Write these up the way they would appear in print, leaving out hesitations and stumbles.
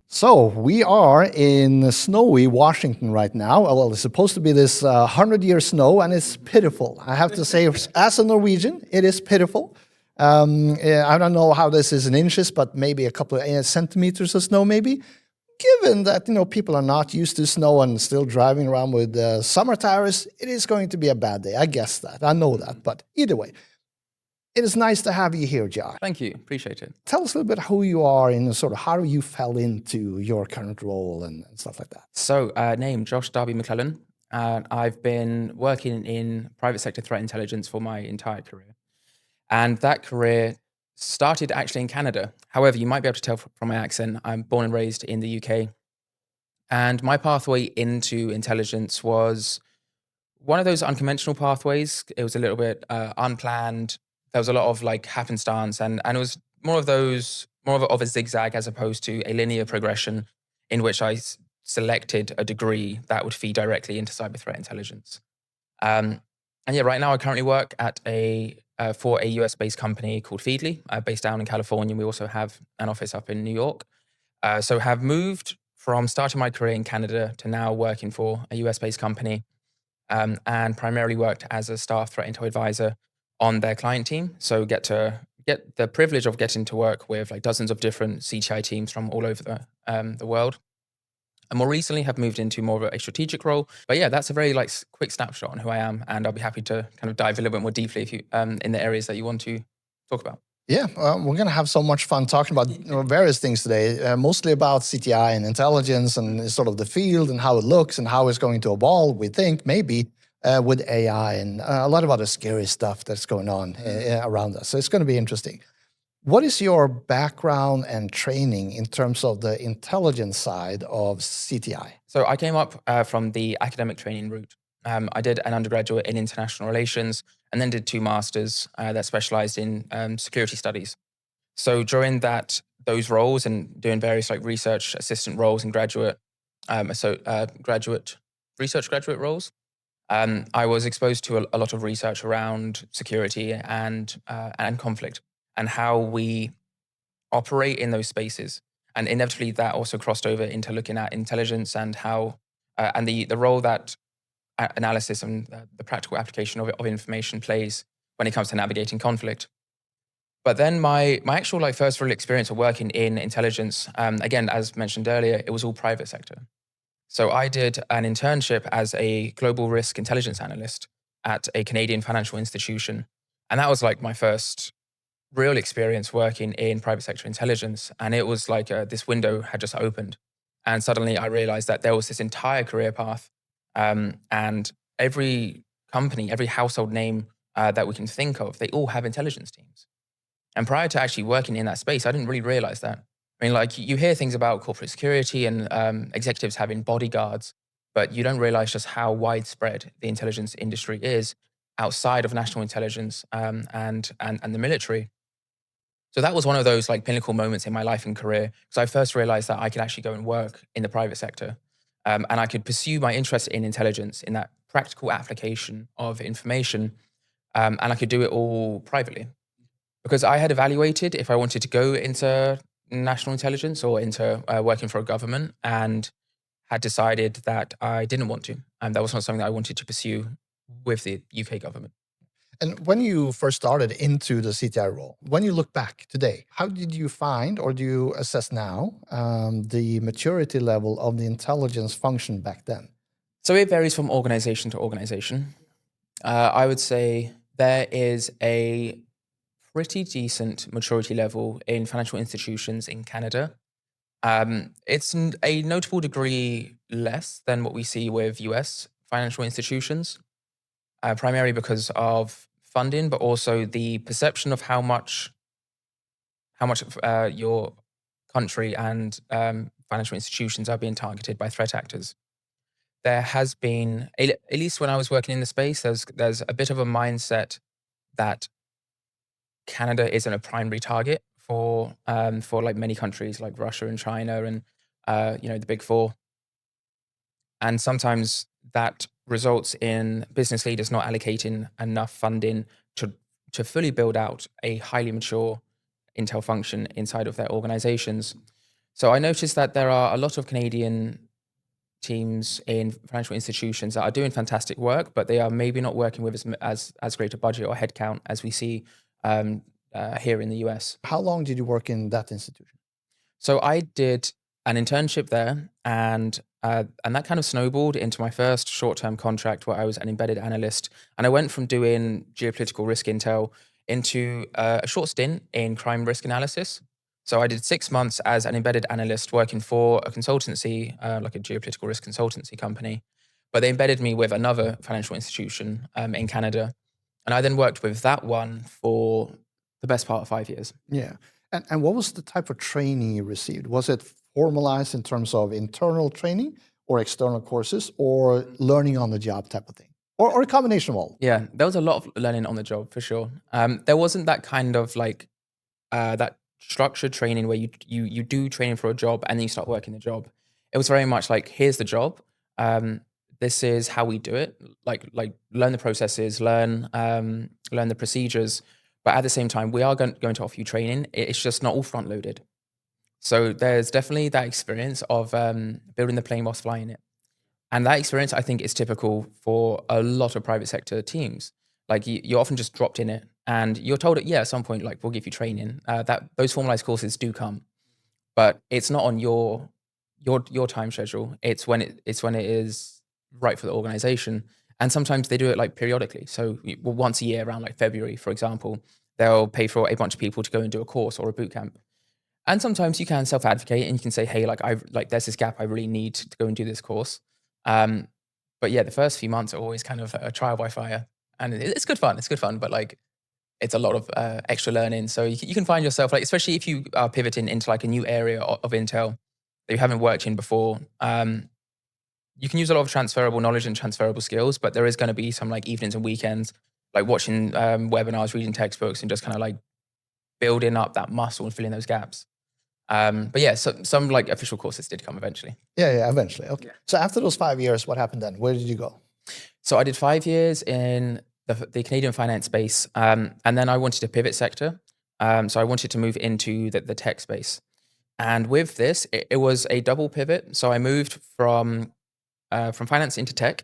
So we are in snowy Washington right now. Well, it's supposed to be this 100-year snow, and it's pitiful. I have to say, as a Norwegian, it is pitiful. I don't know how this is in inches, but maybe a couple of centimeters of snow, maybe. Given that people are not used to snow and still driving around with summer tires, it is going to be a bad day. I guess that. I know that. But either way, it is nice to have you here, Josh. Thank you. Appreciate it. Tell us a little bit who you are and sort of how you fell into your current role and stuff like that. So, name, Josh Darby MacLellan. I've been working in private sector threat intelligence for my entire career. And that career started actually in Canada. However, you might be able to tell from my accent, I'm born and raised in the UK. And my pathway into intelligence was one of those unconventional pathways. It was a little bit unplanned. There was a lot of like happenstance, and it was more of a zigzag as opposed to a linear progression in which I selected a degree that would feed directly into cyber threat intelligence. And yeah, right now I currently work at for a US-based company called Feedly, based down in California. We also have an office up in New York. So have moved from starting my career in Canada to now working for a US-based company, and primarily worked as a staff threat intel advisor on their client team. So get the privilege of getting to work with like dozens of different CTI teams from all over the world. And more recently have moved into more of a strategic role. But yeah, that's a very like quick snapshot on who I am. And I'll be happy to kind of dive a little bit more deeply if you in the areas that you want to talk about. Yeah, we're going to have so much fun talking about various things today, mostly about CTI and intelligence and sort of the field and how it looks and how it's going to evolve, we think, maybe with AI and a lot of other scary stuff that's going on around us. So it's going to be interesting. What is your background and training in terms of the intelligence side of CTI? So I came up from the academic training route. I did an undergraduate in international relations and then did 2 masters that specialized in security studies. So during those roles and doing various like research assistant roles and graduate research graduate roles, I was exposed to a lot of research around security and conflict and how we operate in those spaces. And inevitably that also crossed over into looking at intelligence and how and the role that analysis and the practical application of information plays when it comes to navigating conflict. But then my actual like first real experience of working in intelligence, again, as mentioned earlier, it was all private sector. So I did an internship as a global risk intelligence analyst at a Canadian financial institution. And that was like my first real experience working in private sector intelligence. And it was like this window had just opened. And suddenly I realized that there was this entire career path. And every company, every household name that we can think of, they all have intelligence teams. And prior to actually working in that space, I didn't really realize that. I mean, like you hear things about corporate security and executives having bodyguards, but you don't realize just how widespread the intelligence industry is outside of national intelligence and the military. So that was one of those like pinnacle moments in my life and career, because I first realized that I could actually go and work in the private sector, and I could pursue my interest in intelligence, in that practical application of information, and I could do it all privately. Because I had evaluated if I wanted to go into national intelligence or into working for a government, and had decided that I didn't want to. And that was not something that I wanted to pursue with the UK government. And when you first started into the CTI role, when you look back today, how did you find or do you assess now the maturity level of the intelligence function back then? So it varies from organization to organization. I would say there is a pretty decent maturity level in financial institutions in Canada. It's a notable degree less than what we see with US financial institutions, primarily because of funding, but also the perception of how much your country and financial institutions are being targeted by threat actors. There has been, at least when I was working in the space, there's a bit of a mindset that Canada isn't a primary target for like many countries like Russia and China and the big four. And sometimes that results in business leaders not allocating enough funding to fully build out a highly mature intel function inside of their organizations. So I noticed that there are a lot of Canadian teams in financial institutions that are doing fantastic work, but they are maybe not working with as great a budget or headcount as we see here in the US. How long did you work in that institution? So I did an internship there, and that kind of snowballed into my first short-term contract where I was an embedded analyst, and I went from doing geopolitical risk intel into a short stint in crime risk analysis. So I did 6 months as an embedded analyst working for a consultancy, like a geopolitical risk consultancy company, but they embedded me with another financial institution in Canada, and I then worked with that one for the best part of 5 years. Yeah. And what was the type of training you received? Was it formalized in terms of internal training or external courses or learning on the job type of thing? Or a combination of all? Yeah, there was a lot of learning on the job for sure. There wasn't that kind of like that structured training where you do training for a job and then you start working the job. It was very much like, here's the job. This is how we do it. Like learn the processes, learn the procedures. But at the same time, we are going to offer you training. It's just not all front loaded. So there's definitely that experience of building the plane whilst flying it. And that experience, I think, is typical for a lot of private sector teams. Like you're often just dropped in it, and you're told at some point, like, we'll give you training. That those formalized courses do come, but it's not on your time schedule. It's when it is right for the organization, and sometimes they do it like periodically. So once a year, around like February, for example, they'll pay for a bunch of people to go and do a course or a boot camp. And sometimes you can self-advocate and you can say, hey, there's this gap, I really need to go and do this course. But yeah, the first few months are always kind of a trial by fire, and it's good fun. It's good fun, but like it's a lot of extra learning. So you can find yourself, like, especially if you are pivoting into like a new area of Intel that you haven't worked in before. You can use a lot of transferable knowledge and transferable skills, but there is going to be some like evenings and weekends, like watching webinars, reading textbooks, and just kind of like building up that muscle and filling those gaps. But yeah, so some like official courses did come eventually. Yeah, eventually. Okay. Yeah. So after those 5 years, what happened then? Where did you go? So I did 5 years in the Canadian finance space, and then I wanted to pivot sector. So I wanted to move into the tech space. And with this, it was a double pivot. So I moved from finance into tech,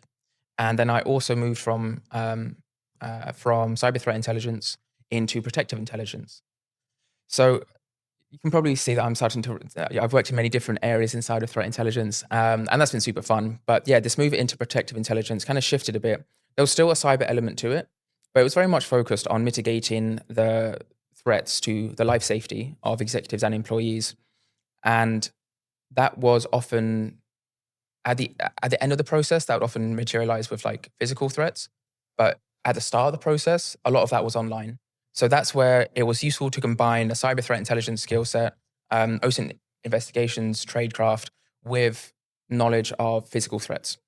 and then I also moved from cyber threat intelligence into protective intelligence. So you can probably see that I'm starting to, I've worked in many different areas inside of threat intelligence, and that's been super fun. But yeah, this move into protective intelligence kind of shifted a bit. There was still a cyber element to it, but it was very much focused on mitigating the threats to the life safety of executives and employees. And that was often, at the end of the process, that would often materialize with like physical threats. But at the start of the process, a lot of that was online. So that's where it was useful to combine a cyber threat intelligence skill set, OSINT investigations, tradecraft, with knowledge of physical threats.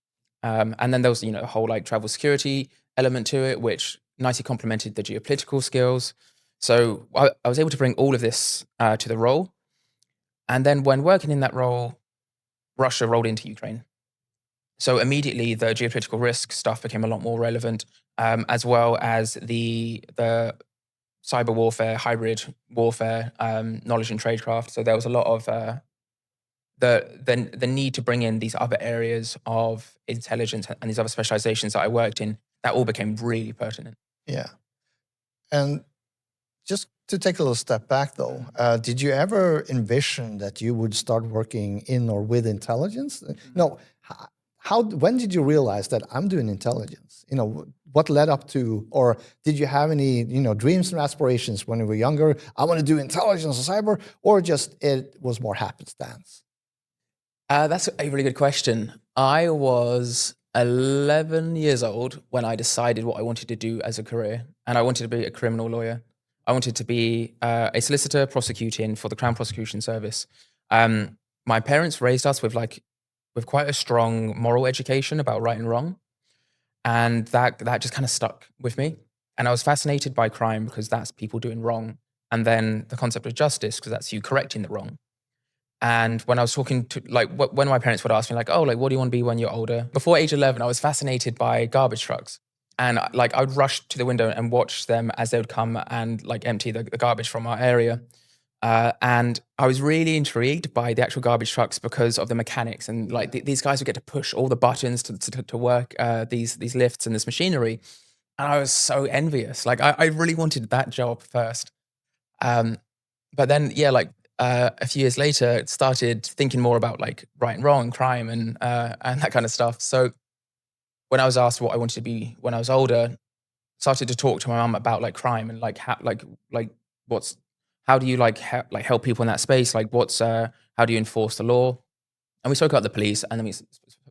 And then there was, a whole like travel security element to it, which nicely complemented the geopolitical skills. So I was able to bring all of this to the role. And then when working in that role, Russia rolled into Ukraine. So immediately the geopolitical risk stuff became a lot more relevant, as well as the cyber warfare, hybrid warfare, knowledge and tradecraft. So there was a lot of the need to bring in these other areas of intelligence and these other specializations that I worked in. That all became really pertinent. Yeah. And just to take a little step back though, did you ever envision that you would start working in or with intelligence? No. When did you realize that I'm doing intelligence? What led up to, or did you have any, dreams and aspirations when you were younger? I want to do intelligence or cyber, or just it was more happenstance? That's a really good question. I was 11 years old when I decided what I wanted to do as a career, and I wanted to be a criminal lawyer. I wanted to be a solicitor prosecuting for the Crown Prosecution Service. My parents raised us with quite a strong moral education about right and wrong. And that just kind of stuck with me. And I was fascinated by crime because that's people doing wrong. And then the concept of justice, because that's you correcting the wrong. And when I was talking to, when my parents would ask me, what do you want to be when you're older? Before age 11, I was fascinated by garbage trucks. And I would rush to the window and watch them as they would come and empty the garbage from our area. And I was really intrigued by the actual garbage trucks because of the mechanics, and like these guys would get to push all the buttons to work these lifts and this machinery. And I was so envious. Like I really wanted that job first. Um, but then, yeah, like a few years later, started thinking more about like right and wrong, crime, and that kind of stuff. So when I was asked what I wanted to be when I was older, started to talk to my mum about like crime and like how like what's how do you like help people in that space? Like what's how do you enforce the law? And we spoke about the police, and then we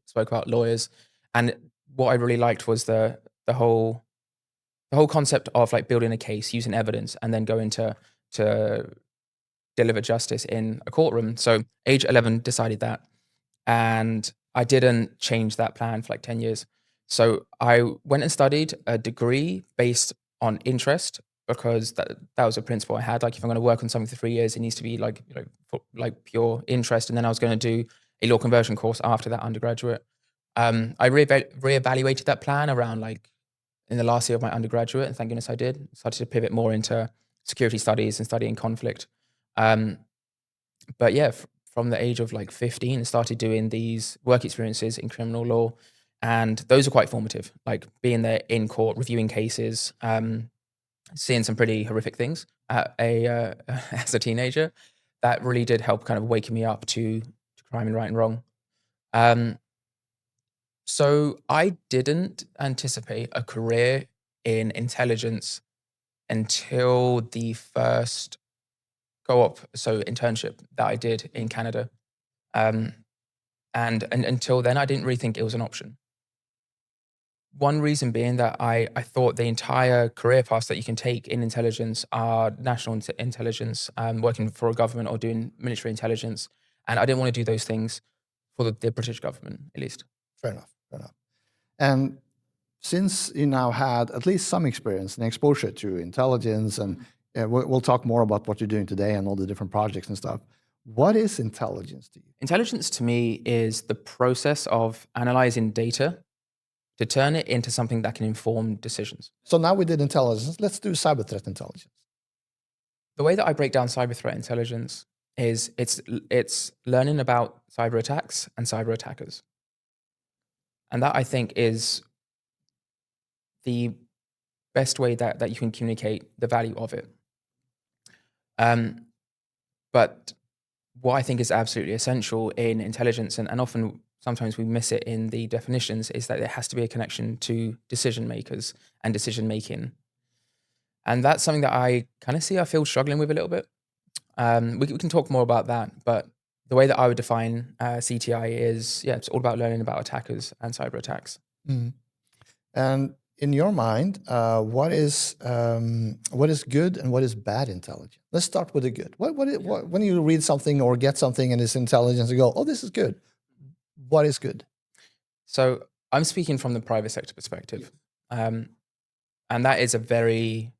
spoke about lawyers. And what I really liked was the whole the whole concept of like building a case, using evidence, and then going to deliver justice in a courtroom. So age 11 decided that, and I didn't change that plan for like 10 years. So I went and studied a degree based on interest, because that was a principle I had. Like if I'm going to work on something for 3 years, it needs to be like, like pure interest. And then I was going to do a law conversion course after that undergraduate. I reevaluated that plan around like in the last year of my undergraduate, and thank goodness I did. Started to pivot more into security studies and studying conflict. Um, but yeah, from the age of like 15, I started doing these work experiences in criminal law, and those are quite formative. Like being there in court, reviewing cases, seeing some pretty horrific things at as a teenager. That really did help kind of waking me up to crime and right and wrong. Um, so I didn't anticipate a career in intelligence until the first co-op, so internship that I did in Canada. Um, and until then, I didn't really think it was an option. One reason being that I thought the entire career paths that you can take in intelligence are national intelligence, working for a government or doing military intelligence. And I didn't want to do those things for the British government, at least. Fair enough. Fair enough. And since you now had at least some experience and exposure to intelligence, and we'll talk more about what you're doing today and all the different projects and stuff. What is intelligence to you? Intelligence to me is the process of analyzing data to turn it into something that can inform decisions. So now we did intelligence. Let's do cyber threat intelligence. The way that I break down cyber threat intelligence is it's learning about cyber attacks and cyber attackers. And that I think is the best way that you can communicate the value of it. Um, but what I think is absolutely essential in intelligence, and often sometimes we miss it in the definitions, is that there has to be a connection to decision makers and decision making. And that's something that I kind of see our field struggling with a little bit. We can talk more about that, but the way that I would define CTI is, yeah, it's all about learning about attackers and cyber attacks. Mm. And in your mind, what is good and what is bad intelligence? Let's start with the good. What when you read something or get something and it's intelligence, you go, oh, this is good. What is good? So I'm speaking from the private sector perspective, and that is a very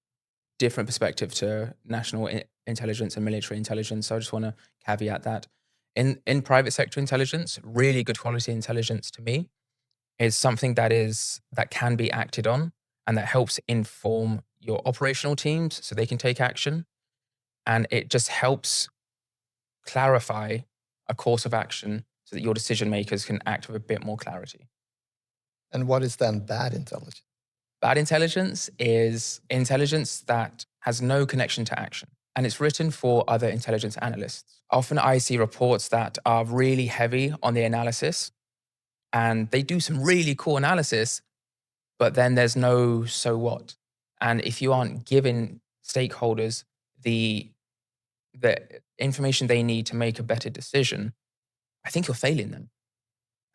different perspective to national intelligence and military intelligence. So I just want to caveat that. In private sector intelligence, really good quality intelligence to me is something that can be acted on, and that helps inform your operational teams so they can take action, and it just helps clarify a course of action so that your decision makers can act with a bit more clarity. And what is then bad intelligence? Bad intelligence is intelligence that has no connection to action, and it's written for other intelligence analysts. Often I see reports that are really heavy on the analysis, and they do some really cool analysis, but then there's no so what. And if you aren't giving stakeholders the information they need to make a better decision, I think you're failing them.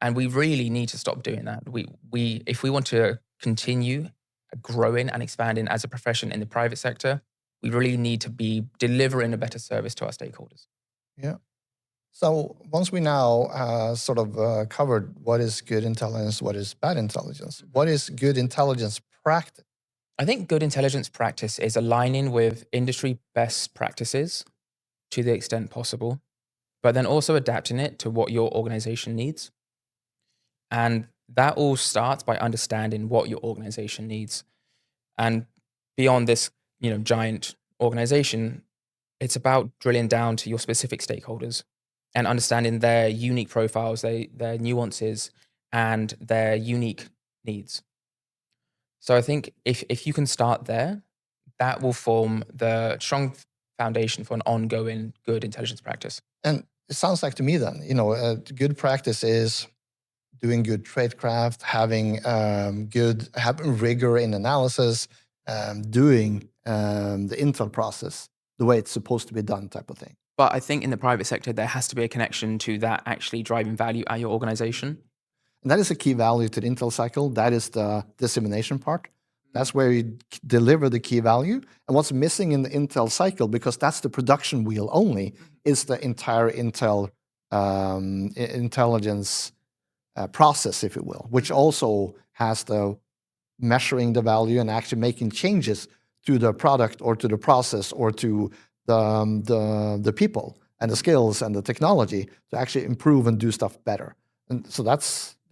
And we really need to stop doing that. We if we want to continue growing and expanding as a profession in the private sector, we really need to be delivering a better service to our stakeholders. Yeah. So once we now covered what is good intelligence, what is bad intelligence, what is good intelligence practice? I think good intelligence practice is aligning with industry best practices to the extent possible, but then also adapting it to what your organization needs. And that all starts by understanding what your organization needs. And beyond this, giant organization, It's about drilling down to your specific stakeholders and understanding their unique profiles, their nuances, and their unique needs. So I think if you can start there, that will form the strong foundation for an ongoing good intelligence practice. And it sounds like to me then, good practice is doing good tradecraft, having having rigor in analysis, doing the intel process the way it's supposed to be done, type of thing. But I think in the private sector, there has to be a connection to that actually driving value at your organization. And that is a key value to the intel cycle. That is the dissemination part. That's where you deliver the key value. And what's missing in the intel cycle, because that's the production wheel only, is the entire intel intelligence process, if you will, which also has the measuring the value and actually making changes to the product or to the process or to the people and the skills and the technology to actually improve and do stuff better. And so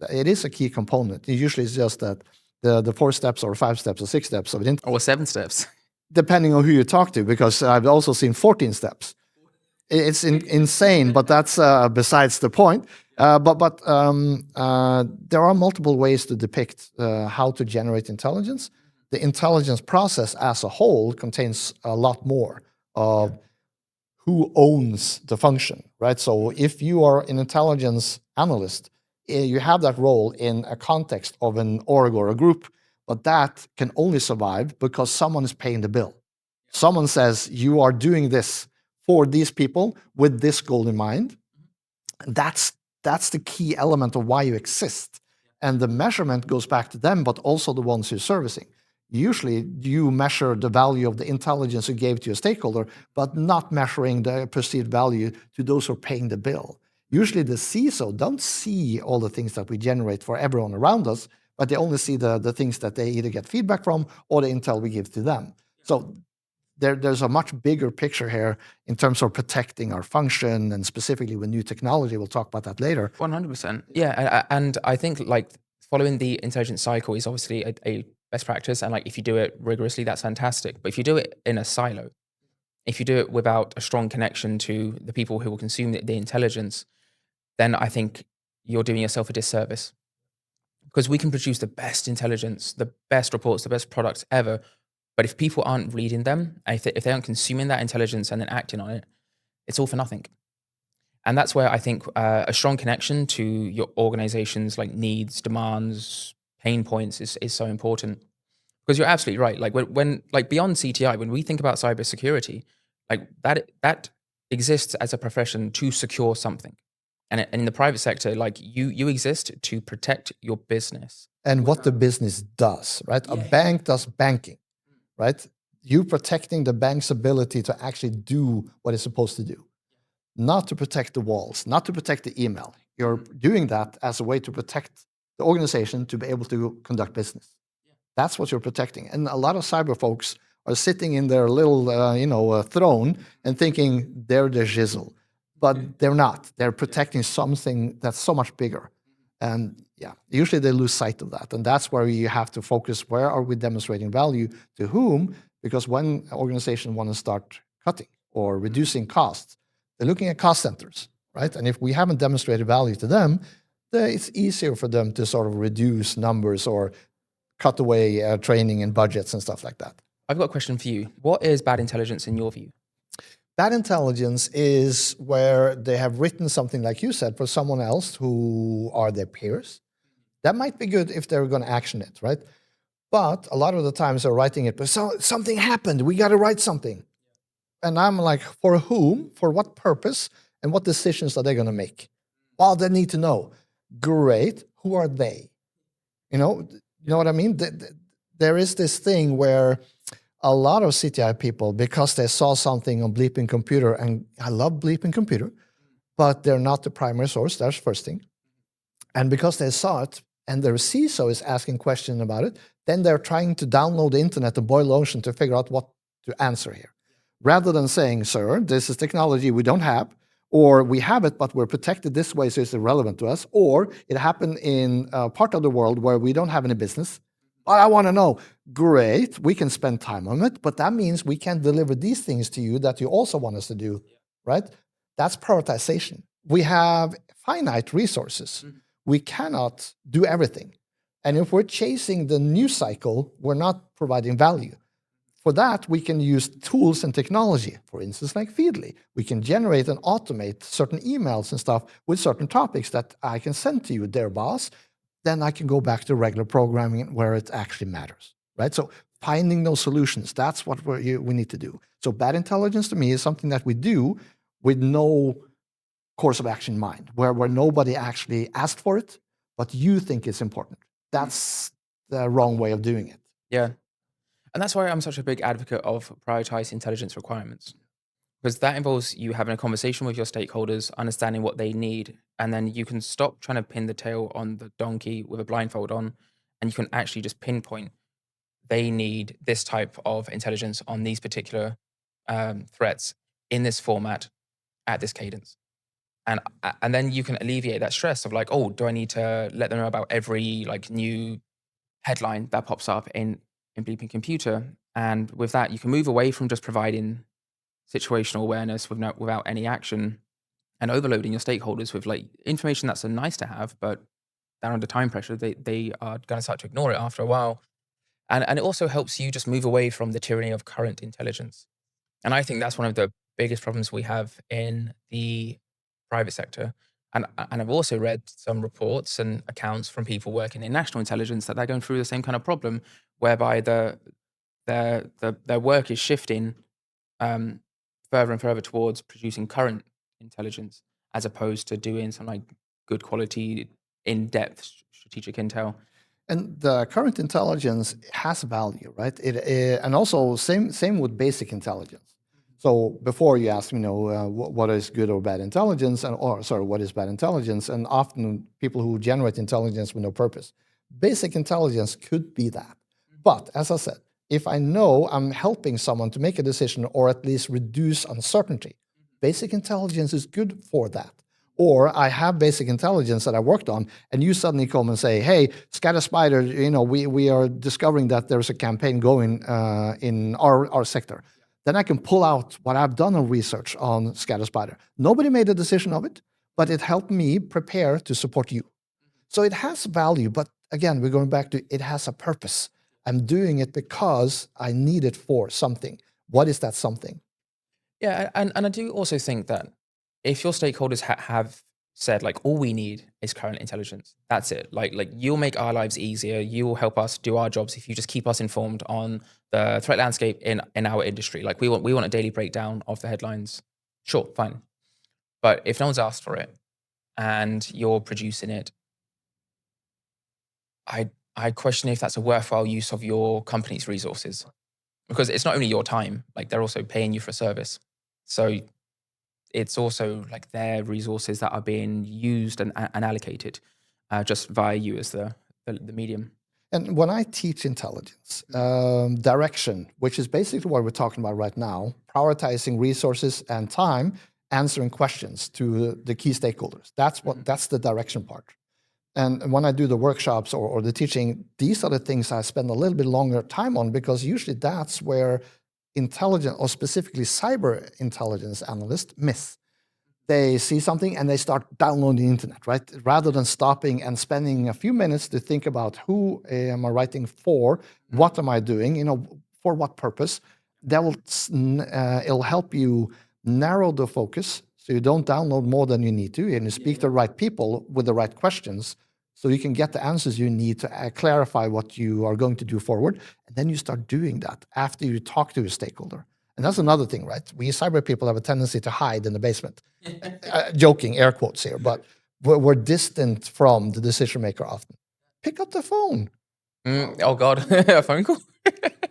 it is a key component. It usually is just that the 4 steps or 5 steps or 6 steps of it. Or 7 steps. Depending on who you talk to, because I've also seen 14 steps. It's insane, but that's besides the point. But there are multiple ways to depict how to generate intelligence. The intelligence process as a whole contains a lot more of who owns the function, right? So if you are an intelligence analyst, you have that role in a context of an org or a group, but that can only survive because someone is paying the bill. Someone says, you are doing this for these people with this goal in mind. That's the key element of why you exist. And the measurement goes back to them, but also the ones you're servicing. Usually you measure the value of the intelligence you gave to your stakeholder, but not measuring the perceived value to those who are paying the bill. Usually the CISO don't see all the things that we generate for everyone around us, but they only see the things that they either get feedback from or the intel we give to them. So there's a much bigger picture here in terms of protecting our function, and specifically with new technology. We'll talk about that later. 100%. Yeah, and I think like following the intelligence cycle is obviously a best practice, and like if you do it rigorously, that's fantastic. But if you do it in a silo, if you do it without a strong connection to the people who will consume the intelligence, then I think you're doing yourself a disservice. Because we can produce the best intelligence, the best reports, the best products ever, but if people aren't reading them, and if they aren't consuming that intelligence and then acting on it, it's all for nothing. And that's where I think a strong connection to your organization's like needs, demands, pain points is so important. Because you're absolutely right. Like when like beyond CTI, when we think about cybersecurity, like that exists as a profession to secure something. And in the private sector, like you exist to protect your business. And what the business does, right? A bank does banking, right? You protecting the bank's ability to actually do what it's supposed to do. Not to protect the walls, not to protect the email. You're doing that as a way to protect the organization to be able to conduct business. That's what you're protecting. And a lot of cyber folks are sitting in their little, throne and thinking they're the shizzle. But they're not. They're protecting something that's so much bigger. And usually they lose sight of that. And that's where you have to focus. Where are we demonstrating value to whom? Because when organizations want to start cutting or reducing costs, they're looking at cost centers, right? And if we haven't demonstrated value to them, then it's easier for them to sort of reduce numbers or cut away training and budgets and stuff like that. I've got a question for you. What is bad intelligence in your view? Bad intelligence is where they have written something, like you said, for someone else who are their peers. That might be good if they're going to action it, right? But a lot of the times they're writing it, but something happened. We got to write something. And I'm like, for whom, for what purpose, and what decisions are they going to make? Well, they need to know. Great. Who are they? You know what I mean? There is this thing where a lot of CTI people, because they saw something on Bleeping Computer, and I love Bleeping Computer, but they're not the primary source. That's the first thing. And because they saw it, and their CISO is asking questions about it, then they're trying to download the internet and boil ocean to figure out what to answer here. Rather than saying, sir, this is technology we don't have, or we have it, but we're protected this way, so it's irrelevant to us, or it happened in a part of the world where we don't have any business, But I want to know. Great, we can spend time on it, but that means we can deliver these things to you that you also want us to do, right? That's prioritization. We have finite resources. We cannot do everything. And if we're chasing the news cycle, we're not providing value. For that, we can use tools and technology, for instance, like Feedly. We can generate and automate certain emails and stuff with certain topics that I can send to you, dear boss. Then I can go back to regular programming where it actually matters, right? So finding those solutions, that's what we need to do. So bad intelligence to me is something that we do with no course of action in mind, where nobody actually asked for it, but you think it's important. That's the wrong way of doing it. Yeah. And that's why I'm such a big advocate of prioritized intelligence requirements, because that involves you having a conversation with your stakeholders, understanding what they need, and then you can stop trying to pin the tail on the donkey with a blindfold on, and you can actually just pinpoint they need this type of intelligence on these particular threats in this format at this cadence. And then you can alleviate that stress of like, oh, do I need to let them know about every like new headline that pops up in Bleeping Computer? And with that, you can move away from just providing situational awareness without any action and overloading your stakeholders with like information that's a nice to have, but they're under time pressure. They are going to start to ignore it after a while. And it also helps you just move away from the tyranny of current intelligence. And I think that's one of the biggest problems we have in the private sector. And I've also read some reports and accounts from people working in national intelligence that they're going through the same kind of problem, whereby their work is shifting further and further towards producing current intelligence, as opposed to doing some like good quality, in-depth strategic intel. And the current intelligence has value, right? And also same with basic intelligence. So before you ask, what is good or bad intelligence, what is bad intelligence, and often people who generate intelligence with no purpose. Basic intelligence could be that. But as I said, if I know I'm helping someone to make a decision or at least reduce uncertainty, basic intelligence is good for that. Or I have basic intelligence that I worked on, and you suddenly come and say, "Hey, Scatter Spider, we are discovering that there's a campaign going in our sector." Then I can pull out what I've done on research on Scatter Spider. Nobody made a decision of it, but it helped me prepare to support you. So it has value, but again, we're going back to it has a purpose. I'm doing it because I need it for something. What is that something? Yeah, and I do also think that if your stakeholders have said like all we need is current intelligence, that's it. Like you'll make our lives easier. You will help us do our jobs if you just keep us informed on the threat landscape in our industry. Like we want a daily breakdown of the headlines. Sure, fine. But if no one's asked for it and you're producing it, I question if that's a worthwhile use of your company's resources, because it's not only your time, like they're also paying you for a service. So it's also like their resources that are being used and allocated just via you as the medium. And when I teach intelligence, direction, which is basically what we're talking about right now, prioritizing resources and time, answering questions to the key stakeholders. That's the direction part. And when I do the workshops or the teaching, these are the things I spend a little bit longer time on, because usually that's where intelligence, or specifically cyber intelligence analysts, miss. They see something and they start downloading the internet, right? Rather than stopping and spending a few minutes to think about who am I writing for, what am I doing, for what purpose. It'll help you narrow the focus so you don't download more than you need to, and you speak to the right people with the right questions, so you can get the answers you need to clarify what you are going to do forward. And then you start doing that after you talk to your stakeholder. And that's another thing, right? We cyber people have a tendency to hide in the basement. Joking, air quotes here, but we're distant from the decision maker often. Pick up the phone. Oh God, a phone call?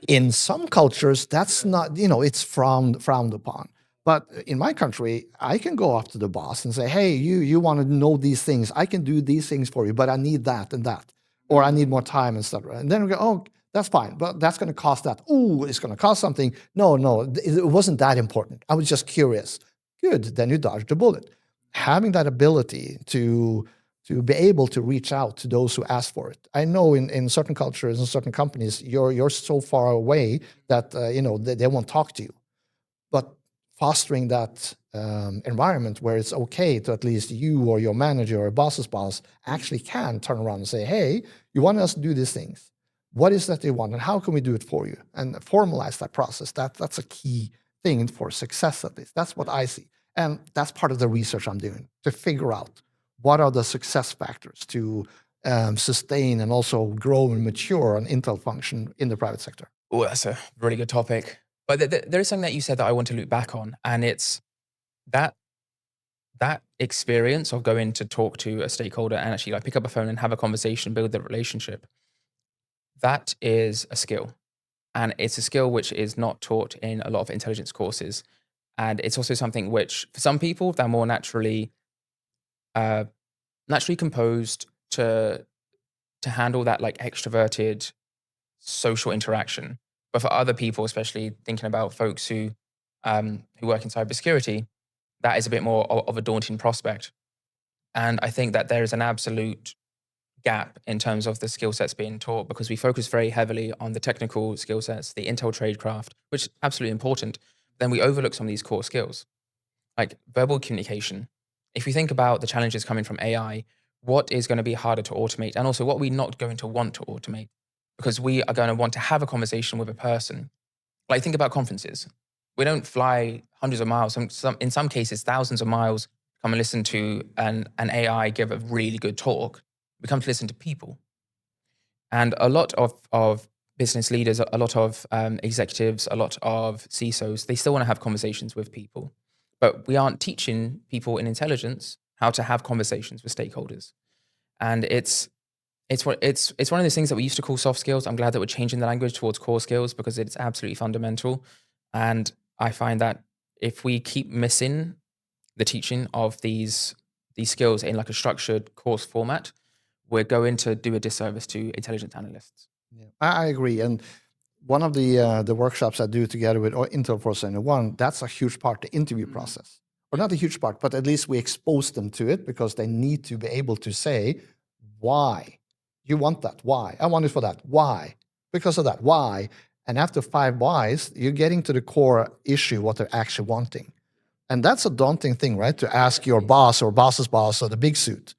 In some cultures, that's not, it's frowned upon. But in my country, I can go up to the boss and say, "Hey, you want to know these things. I can do these things for you, but I need that and that. Or I need more time," and stuff. And then we go, "Oh, that's fine, but that's going to cost that." "Ooh, it's going to cost something." No, it wasn't that important. I was just curious. Good, then you dodged the bullet. Having that ability to to be able to reach out to those who ask for it. I know in certain cultures and certain companies, you're so far away that they won't talk to you. But fostering that environment where it's okay to at least you or your manager or boss's boss actually can turn around and say, hey, you want us to do these things. What is that they want and how can we do it for you? And formalize that process. That's a key thing for success at least. That's what I see. And that's part of the research I'm doing to figure out what are the success factors to sustain and also grow and mature an Intel function in the private sector. Oh, that's a really good topic. But there is something that you said that I want to loop back on, and it's that experience of going to talk to a stakeholder and actually like pick up a phone and have a conversation, build the relationship. That is a skill, and it's a skill which is not taught in a lot of intelligence courses, and it's also something which for some people they're more naturally composed to handle that like extroverted social interaction. But for other people, especially thinking about folks who work in cybersecurity, that is a bit more of a daunting prospect. And I think that there is an absolute gap in terms of the skill sets being taught because we focus very heavily on the technical skill sets, the Intel tradecraft, which is absolutely important. Then we overlook some of these core skills, like verbal communication. If you think about the challenges coming from AI, what is going to be harder to automate? And also what we're not going to want to automate because we are going to want to have a conversation with a person. Like think about conferences. We don't fly hundreds of miles, in some cases, thousands of miles, come and listen to an AI give a really good talk. We come to listen to people. And a lot of business leaders, a lot of executives, a lot of CISOs, they still want to have conversations with people. But we aren't teaching people in intelligence how to have conversations with stakeholders. And it's one of those things that we used to call soft skills. I'm glad that we're changing the language towards core skills because it's absolutely fundamental. And I find that if we keep missing the teaching of these skills in like a structured course format, we're going to do a disservice to intelligence analysts. Yeah, I agree. And one of the workshops I do together with Intel for S3E1, that's a huge part, the interview process. Or not a huge part, but at least we expose them to it because they need to be able to say, why? You want that? Why? I want it for that. Why? Because of that. Why? And after 5 whys, you're getting to the core issue, what they're actually wanting. And that's a daunting thing, right? To ask your boss or boss's boss or the big suit.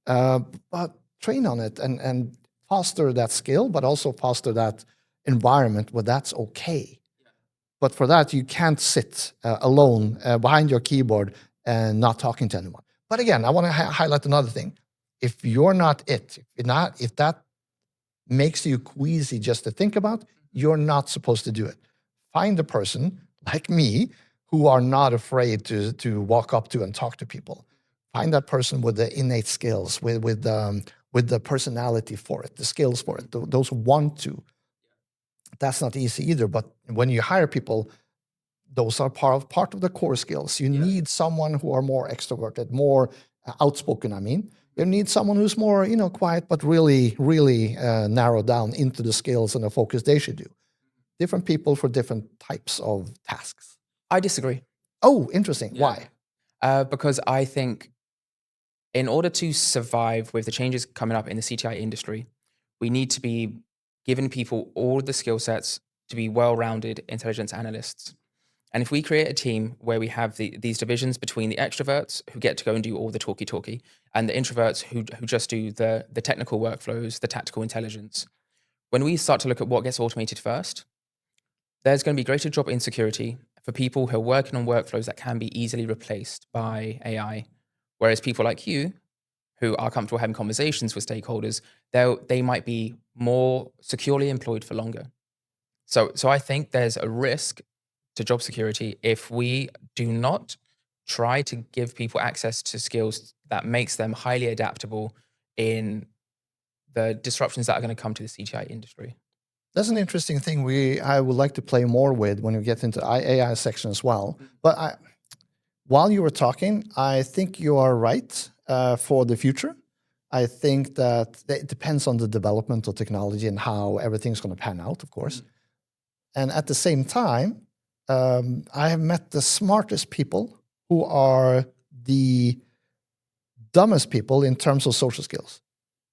But train on it and foster that skill, but also foster that environment where that's okay. But for that, you can't sit alone behind your keyboard and not talking to anyone. But again, I want to highlight another thing. If you're not it, if that makes you queasy just to think about, you're not supposed to do it. Find a person like me who are not afraid to walk up to and talk to people. Find that person with the innate skills, with the personality for it, the skills for it, those who want to. That's not easy either, but when you hire people, those are part of the core skills. You need someone who are more extroverted, more outspoken, I mean. You need someone who's more, quiet, but really, really narrowed down into the skills and the focus they should do. Different people for different types of tasks. I disagree. Oh, interesting. Yeah. Why? Because I think in order to survive with the changes coming up in the CTI industry, we need to be giving people all the skill sets to be well-rounded intelligence analysts. And if we create a team where we have these divisions between the extroverts who get to go and do all the talky, and the introverts who just do the technical workflows, the tactical intelligence, when we start to look at what gets automated first, there's going to be greater job insecurity for people who are working on workflows that can be easily replaced by AI. Whereas people like you, who are comfortable having conversations with stakeholders, they might be more securely employed for longer. So I think there's a risk to job security if we do not try to give people access to skills that makes them highly adaptable in the disruptions that are going to come to the CTI industry. That's an interesting thing I would like to play more with when we get into AI section as well. But while you were talking, I think you are right for the future. I think that it depends on the development of technology and how everything's going to pan out, of course. And at the same time, I have met the smartest people who are the dumbest people in terms of social skills,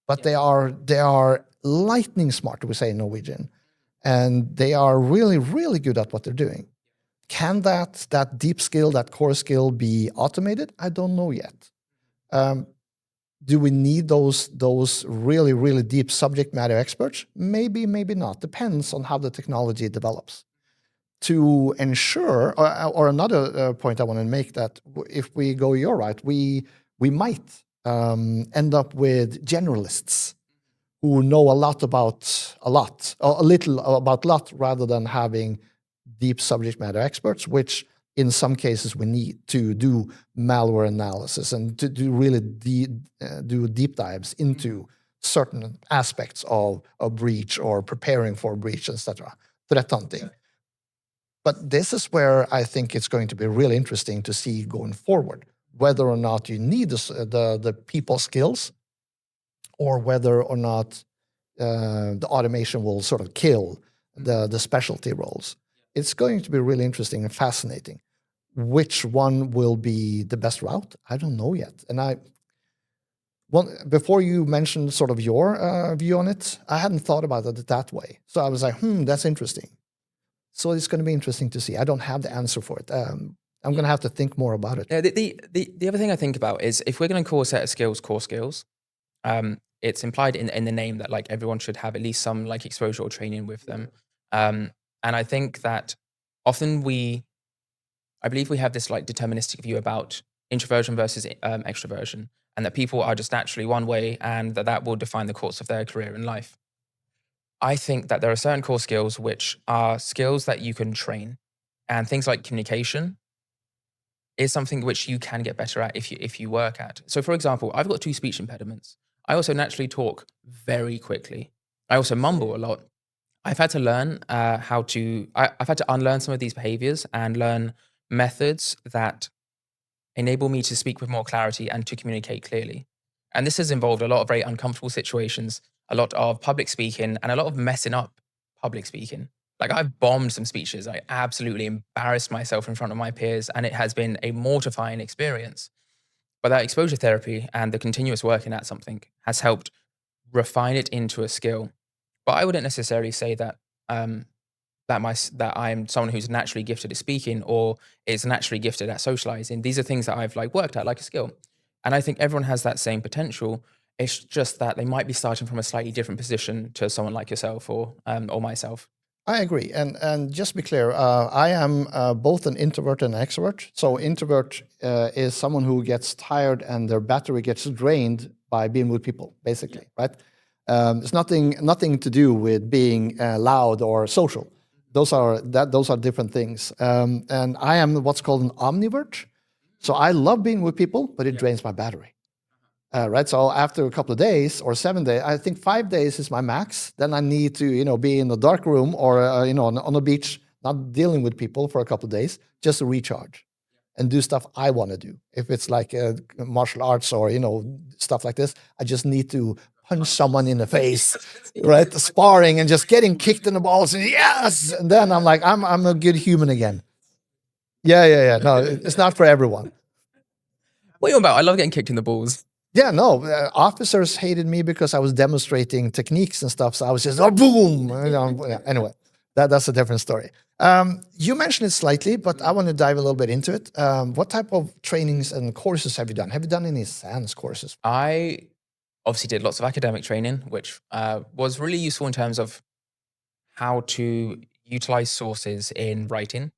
but they are lightning smart, we say in Norwegian, and they are really, really good at what they're doing. Can that deep skill, that core skill, be automated? I don't know yet. Do we need those really, really deep subject matter experts? Maybe, maybe not. Depends on how the technology develops. To ensure, or another point I want to make, that if we go your right, we might end up with generalists who know a lot about a lot, or a little about a lot, rather than having deep subject matter experts, which in some cases we need to do malware analysis and to do really do deep dives into certain aspects of a breach or preparing for a breach, etc. Threat hunting. But this is where I think it's going to be really interesting to see going forward, whether or not you need the people skills, or whether or not the automation will sort of kill the specialty roles. It's going to be really interesting and fascinating. Which one will be the best route? I don't know yet. And before you mentioned sort of your view on it, I hadn't thought about it that way. So I was like, that's interesting. So it's going to be interesting to see. I don't have the answer for it. I'm going to have to think more about it. Yeah, the other thing I think about is, if we're going to call a set of skills core skills, it's implied in the name that like everyone should have at least some like exposure or training with them. And I think that often I believe we have this like deterministic view about introversion versus extroversion, and that people are just naturally one way, and that will define the course of their career in life. I think that there are certain core skills which are skills that you can train, and things like communication is something which you can get better at if you work at. So, for example, I've got 2 speech impediments. I also naturally talk very quickly. I also mumble a lot. I've had to learn I've had to unlearn some of these behaviors and learn methods that enable me to speak with more clarity and to communicate clearly. And this has involved a lot of very uncomfortable situations, a lot of public speaking, and a lot of messing up public speaking. Like, I've bombed some speeches. I absolutely embarrassed myself in front of my peers, and it has been a mortifying experience. But that exposure therapy and the continuous working at something has helped refine it into a skill. But I wouldn't necessarily say that that I'm someone who's naturally gifted at speaking or is naturally gifted at socializing. These are things that I've like worked at like a skill. And I think everyone has that same potential. It's just that they might be starting from a slightly different position to someone like yourself or myself. I agree. And just to be clear, I am both an introvert and an extrovert. So introvert is someone who gets tired and their battery gets drained by being with people, basically, right? It's nothing to do with being loud or social. Those are different things. And I am what's called an omnivert. So I love being with people, but it drains my battery. Right. So after a couple of days or 7 days, I think 5 days is my max. Then I need to, be in a dark room or, on a beach, not dealing with people for a couple of days, just to recharge and do stuff I want to do. If it's like martial arts or, stuff like this, I just need to punch someone in the face, right? Sparring and just getting kicked in the balls. And yes. And then I'm like, I'm a good human again. Yeah. No, it's not for everyone. What are you about? I love getting kicked in the balls. Yeah, no, officers hated me because I was demonstrating techniques and stuff. So I was just, boom. Anyway, that's a different story. You mentioned it slightly, but I want to dive a little bit into it. What type of trainings and courses have you done? Have you done any SANS courses? I obviously did lots of academic training, which was really useful in terms of how to utilize sources in writing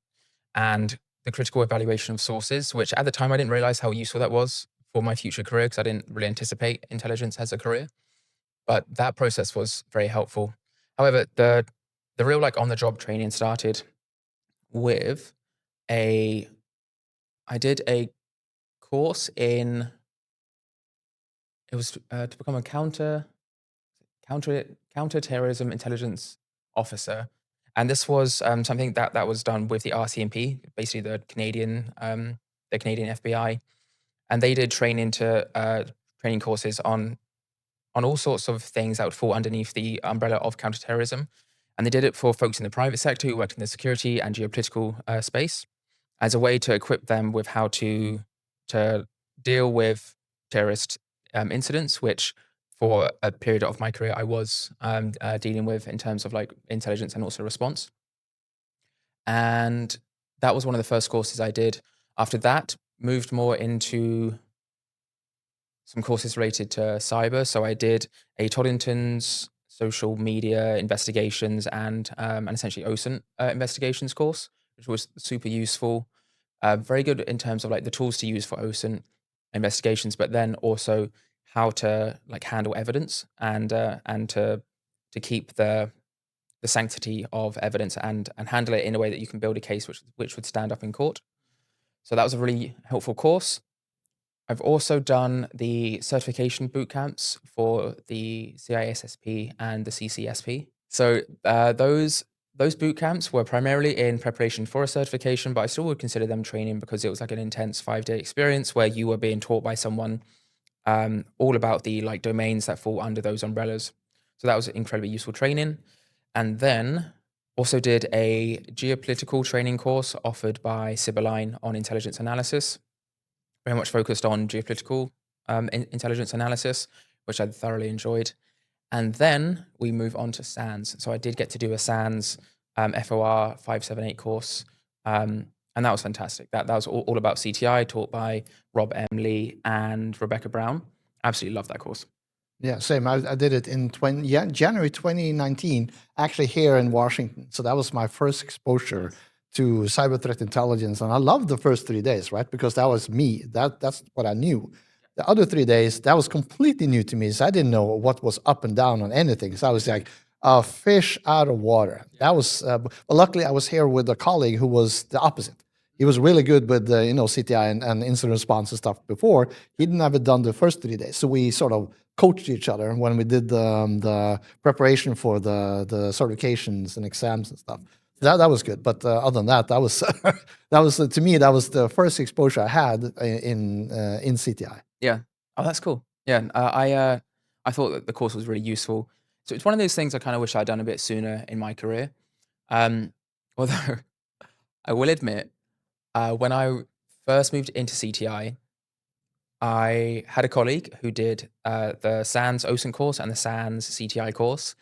and the critical evaluation of sources, which at the time I didn't realize how useful that was for my future career because I didn't really anticipate intelligence as a career. But that process was very helpful. However, the real like on the job training started with I did a course in, it was to become a counterterrorism intelligence officer. And this was something that was done with the RCMP, basically the Canadian FBI. And they did training courses on all sorts of things that would fall underneath the umbrella of counterterrorism. And they did it for folks in the private sector who worked in the security and geopolitical space, as a way to equip them with how to deal with terrorist incidents, which for a period of my career I was dealing with in terms of like intelligence and also response. And that was one of the first courses I did. After that, moved more into some courses related to cyber. So I did a Toddington's social media investigations and essentially OSINT investigations course, which was super useful. Very good in terms of like the tools to use for OSINT investigations, but then also how to like handle evidence and to keep the sanctity of evidence and handle it in a way that you can build a case which would stand up in court. So that was a really helpful course. I've also done the certification boot camps for the CISSP and the CCSP. So those boot camps were primarily in preparation for a certification, but I still would consider them training because it was like an intense 5-day experience where you were being taught by someone all about the like domains that fall under those umbrellas. So that was incredibly useful training. And then also did a geopolitical training course offered by Sibylline on intelligence analysis, very much focused on geopolitical intelligence analysis, which I thoroughly enjoyed. And then we move on to SANS. So I did get to do a SANS FOR 578 course. And that was fantastic. That was all about CTI, taught by Rob M. Lee and Rebecca Brown. Absolutely love that course. Yeah, same. I did it in January 2019, actually here in Washington. So that was my first exposure to cyber threat intelligence. And I loved the first 3 days, right? Because that was me. That's what I knew. The other 3 days, that was completely new to me. So I didn't know what was up and down on anything. So I was like a fish out of water. That was, but luckily I was here with a colleague who was the opposite. He was really good with CTI and incident response and stuff before. He'd never done the first 3 days. So we sort of coached each other when we did the preparation for the certifications and exams and stuff. That was good. But other than that, that was to me, that was the first exposure I had in CTI. Yeah. Oh, that's cool. Yeah. I thought that the course was really useful. So it's one of those things I kind of wish I'd done a bit sooner in my career. Although I will admit, when I first moved into CTI, I had a colleague who did the SANS OSINT course and the SANS CTI course,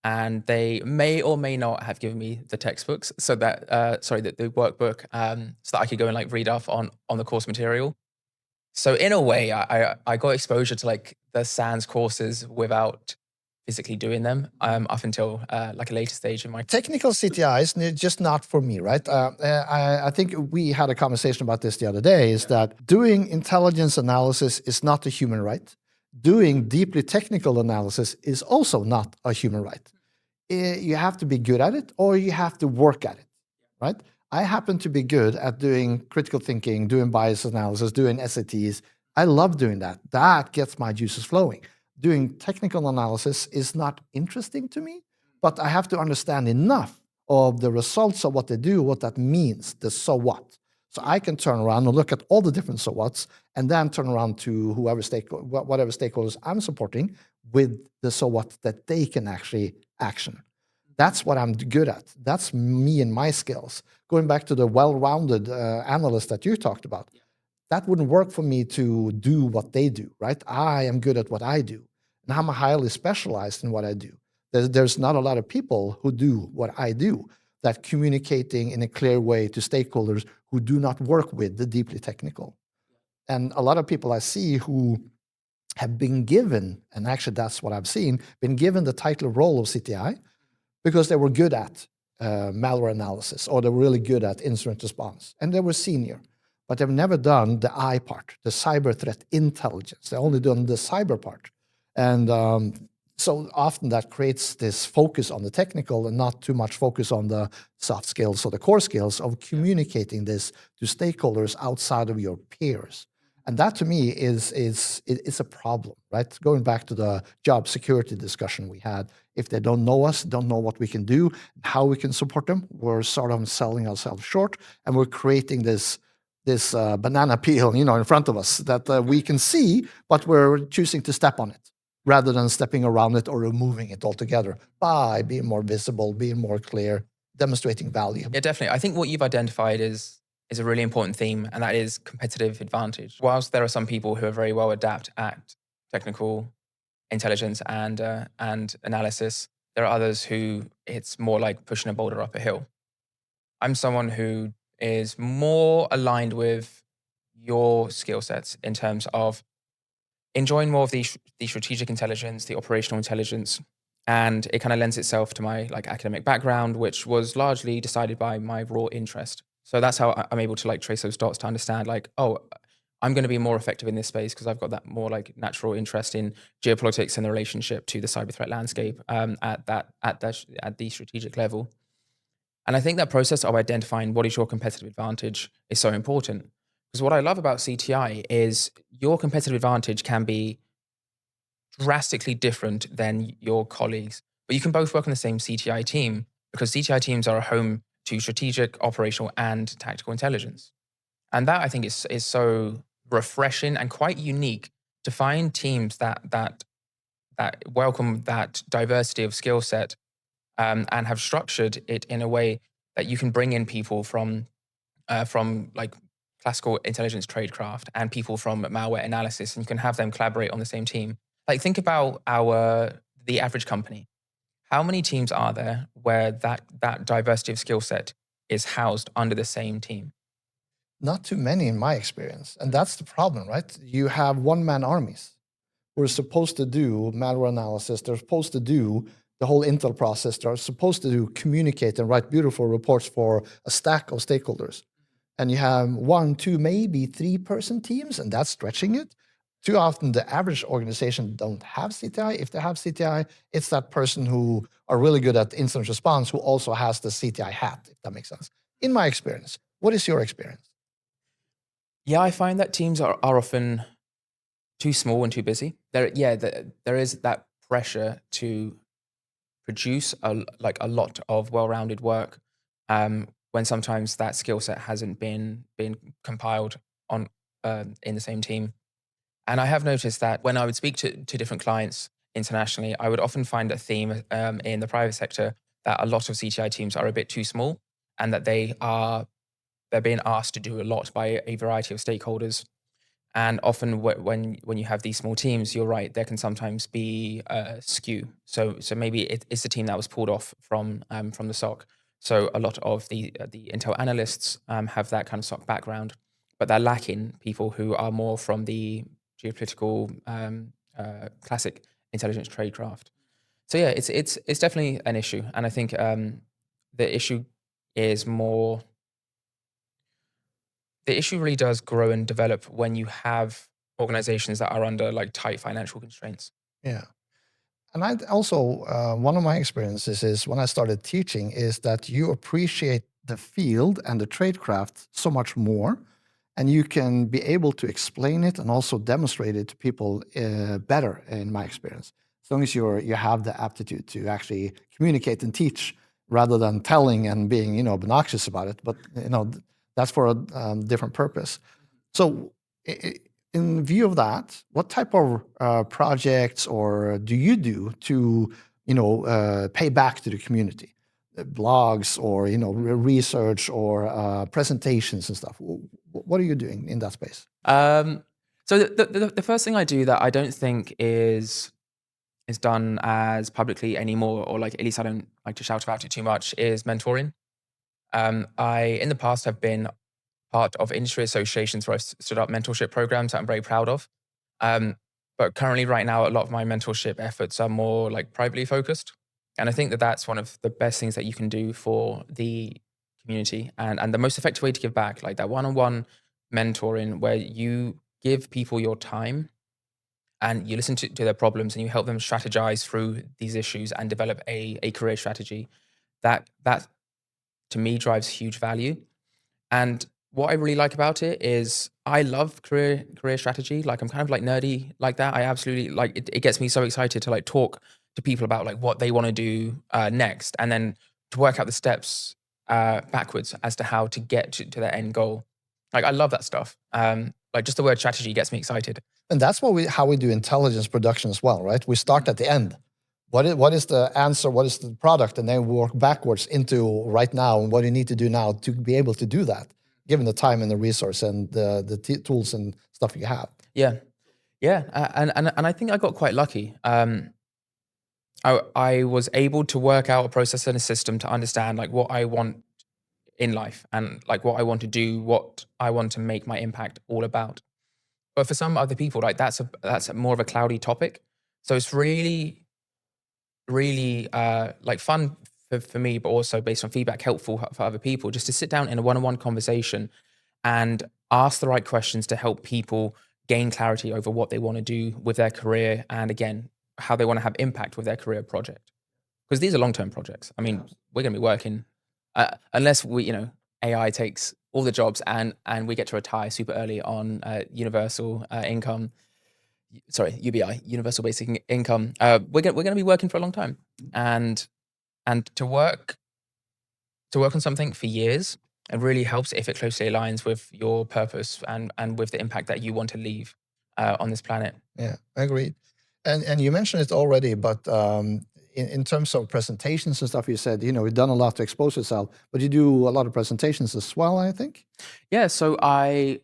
and they may or may not have given me the textbooks, so that the workbook, so that I could go and like read off on the course material. So in a way, I got exposure to like the SANS courses without physically doing them up until like a later stage in my technical CTI is just not for me, right? I think we had a conversation about this the other day, is that doing intelligence analysis is not a human right. Doing deeply technical analysis is also not a human right. You have to be good at it or you have to work at it, right? I happen to be good at doing critical thinking, doing bias analysis, doing SATs. I love doing that. That gets my juices flowing. Doing technical analysis is not interesting to me, but I have to understand enough of the results of what they do, what that means, the so what. So I can turn around and look at all the different so whats and then turn around to whatever stakeholders I'm supporting with the so what that they can actually action. That's what I'm good at. That's me and my skills. Going back to the well-rounded analyst that you talked about, that wouldn't work for me to do what they do, right? I am good at what I do, and I'm highly specialized in what I do. There's not a lot of people who do what I do, that communicating in a clear way to stakeholders who do not work with the deeply technical. And a lot of people I see who have been given, and actually that's what I've seen, been given the title role of CTI because they were good at malware analysis, or they were really good at incident response, and they were senior. But they've never done the I part, the cyber threat intelligence. They've only done the cyber part. And so often that creates this focus on the technical and not too much focus on the soft skills or the core skills of communicating this to stakeholders outside of your peers. And that to me is a problem, right? Going back to the job security discussion we had, if they don't know us, don't know what we can do, how we can support them, we're sort of selling ourselves short, and we're creating this banana peel, in front of us that we can see, but we're choosing to step on it rather than stepping around it or removing it altogether by being more visible, being more clear, demonstrating value. Yeah, definitely. I think what you've identified is is a really important theme, and that is competitive advantage. Whilst there are some people who are very well adept at technical intelligence and analysis, there are others who it's more like pushing a boulder up a hill. I'm someone who is more aligned with your skill sets in terms of enjoying more of the strategic intelligence, the operational intelligence, and it kind of lends itself to my like academic background, which was largely decided by my raw interest. So that's how I'm able to like trace those dots to understand like, oh, I'm going to be more effective in this space because I've got that more like natural interest in geopolitics and the relationship to the cyber threat landscape at the strategic level. And I think that process of identifying what is your competitive advantage is so important. Because what I love about CTI is your competitive advantage can be drastically different than your colleagues, but you can both work on the same CTI team because CTI teams are a home to strategic, operational, and tactical intelligence. And that I think is so refreshing and quite unique to find teams that welcome that diversity of skill set and have structured it in a way that you can bring in people from like classical intelligence tradecraft and people from malware analysis, and you can have them collaborate on the same team. Like think about the average company. How many teams are there where that diversity of skill set is housed under the same team? Not too many in my experience. And that's the problem, right? You have one-man armies who are supposed to do malware analysis. They're supposed to do the whole intel process. They're supposed to communicate and write beautiful reports for a stack of stakeholders. And you have 1, 2, maybe 3-person teams, and that's stretching it. Too often, the average organization don't have CTI. If they have CTI, it's that person who are really good at incident response who also has the CTI hat, if that makes sense. In my experience, what is your experience? Yeah, I find that teams are often too small and too busy. There is that pressure to produce a lot of well-rounded work when sometimes that skill set hasn't been compiled on in the same team. And I have noticed that when I would speak to different clients internationally, I would often find a theme in the private sector that a lot of CTI teams are a bit too small and that they're being asked to do a lot by a variety of stakeholders. And often when you have these small teams, you're right, there can sometimes be a skew. So maybe it's the team that was pulled off from the SOC. So a lot of the Intel analysts have that kind of SOC background, but they're lacking people who are more from the geopolitical classic intelligence tradecraft. So yeah, it's definitely an issue, and I think the issue is more. The issue really does grow and develop when you have organizations that are under like tight financial constraints. Yeah. And I also, one of my experiences is when I started teaching is that you appreciate the field and the tradecraft so much more, and you can be able to explain it and also demonstrate it to people better, in my experience. As long as you have the aptitude to actually communicate and teach rather than telling and being, obnoxious about it. But, that's for a different purpose. So in view of that, what type of projects or do you do to, pay back to the community? Blogs or, research or presentations and stuff. What are you doing in that space? So the first thing I do that I don't think is done as publicly anymore, or like at least I don't like to shout about it too much, is mentoring. I in the past have been part of industry associations where I've stood up mentorship programs that I'm very proud of. But currently, right now, a lot of my mentorship efforts are more like privately focused. And I think that that's one of the best things that you can do for the community and the most effective way to give back, like that one-on-one mentoring where you give people your time and you listen to their problems and you help them strategize through these issues and develop a career strategy. That to me drives huge value. And what I really like about it is I love career strategy. Like I'm kind of like nerdy like that. I absolutely like it. It gets me so excited to like talk to people about like what they want to do next, and then to work out the steps backwards as to how to get to their end goal. Like I love that stuff. Like just the word strategy gets me excited. And that's how we do intelligence production as well, right? We start at the end. What is the answer? What is the product? And then we work backwards into right now and what you need to do now to be able to do that. given the time and the resource and the tools and stuff you have. Yeah. And I think I got quite lucky. I was able to work out a process and a system to understand like what I want in life and like what I want to do, what I want to make my impact all about. But for some other people, like that's more of a cloudy topic. So it's really, really like fun for me, but also based on feedback, helpful for other people, just to sit down in a one-on-one conversation and ask the right questions to help people gain clarity over what they want to do with their career, and again, how they want to have impact with their career project. Because these are long-term projects. I mean, we're going to be working unless AI takes all the jobs and we get to retire super early on universal income. Sorry, UBI, universal basic income. We're going to be working for a long time, and to work on something for years, it really helps if it closely aligns with your purpose and with the impact that you want to leave on this planet. Yeah, agreed. And you mentioned it already, but in terms of presentations and stuff, you said, you've done a lot to expose yourself, but you do a lot of presentations as well, I think? Yeah, so I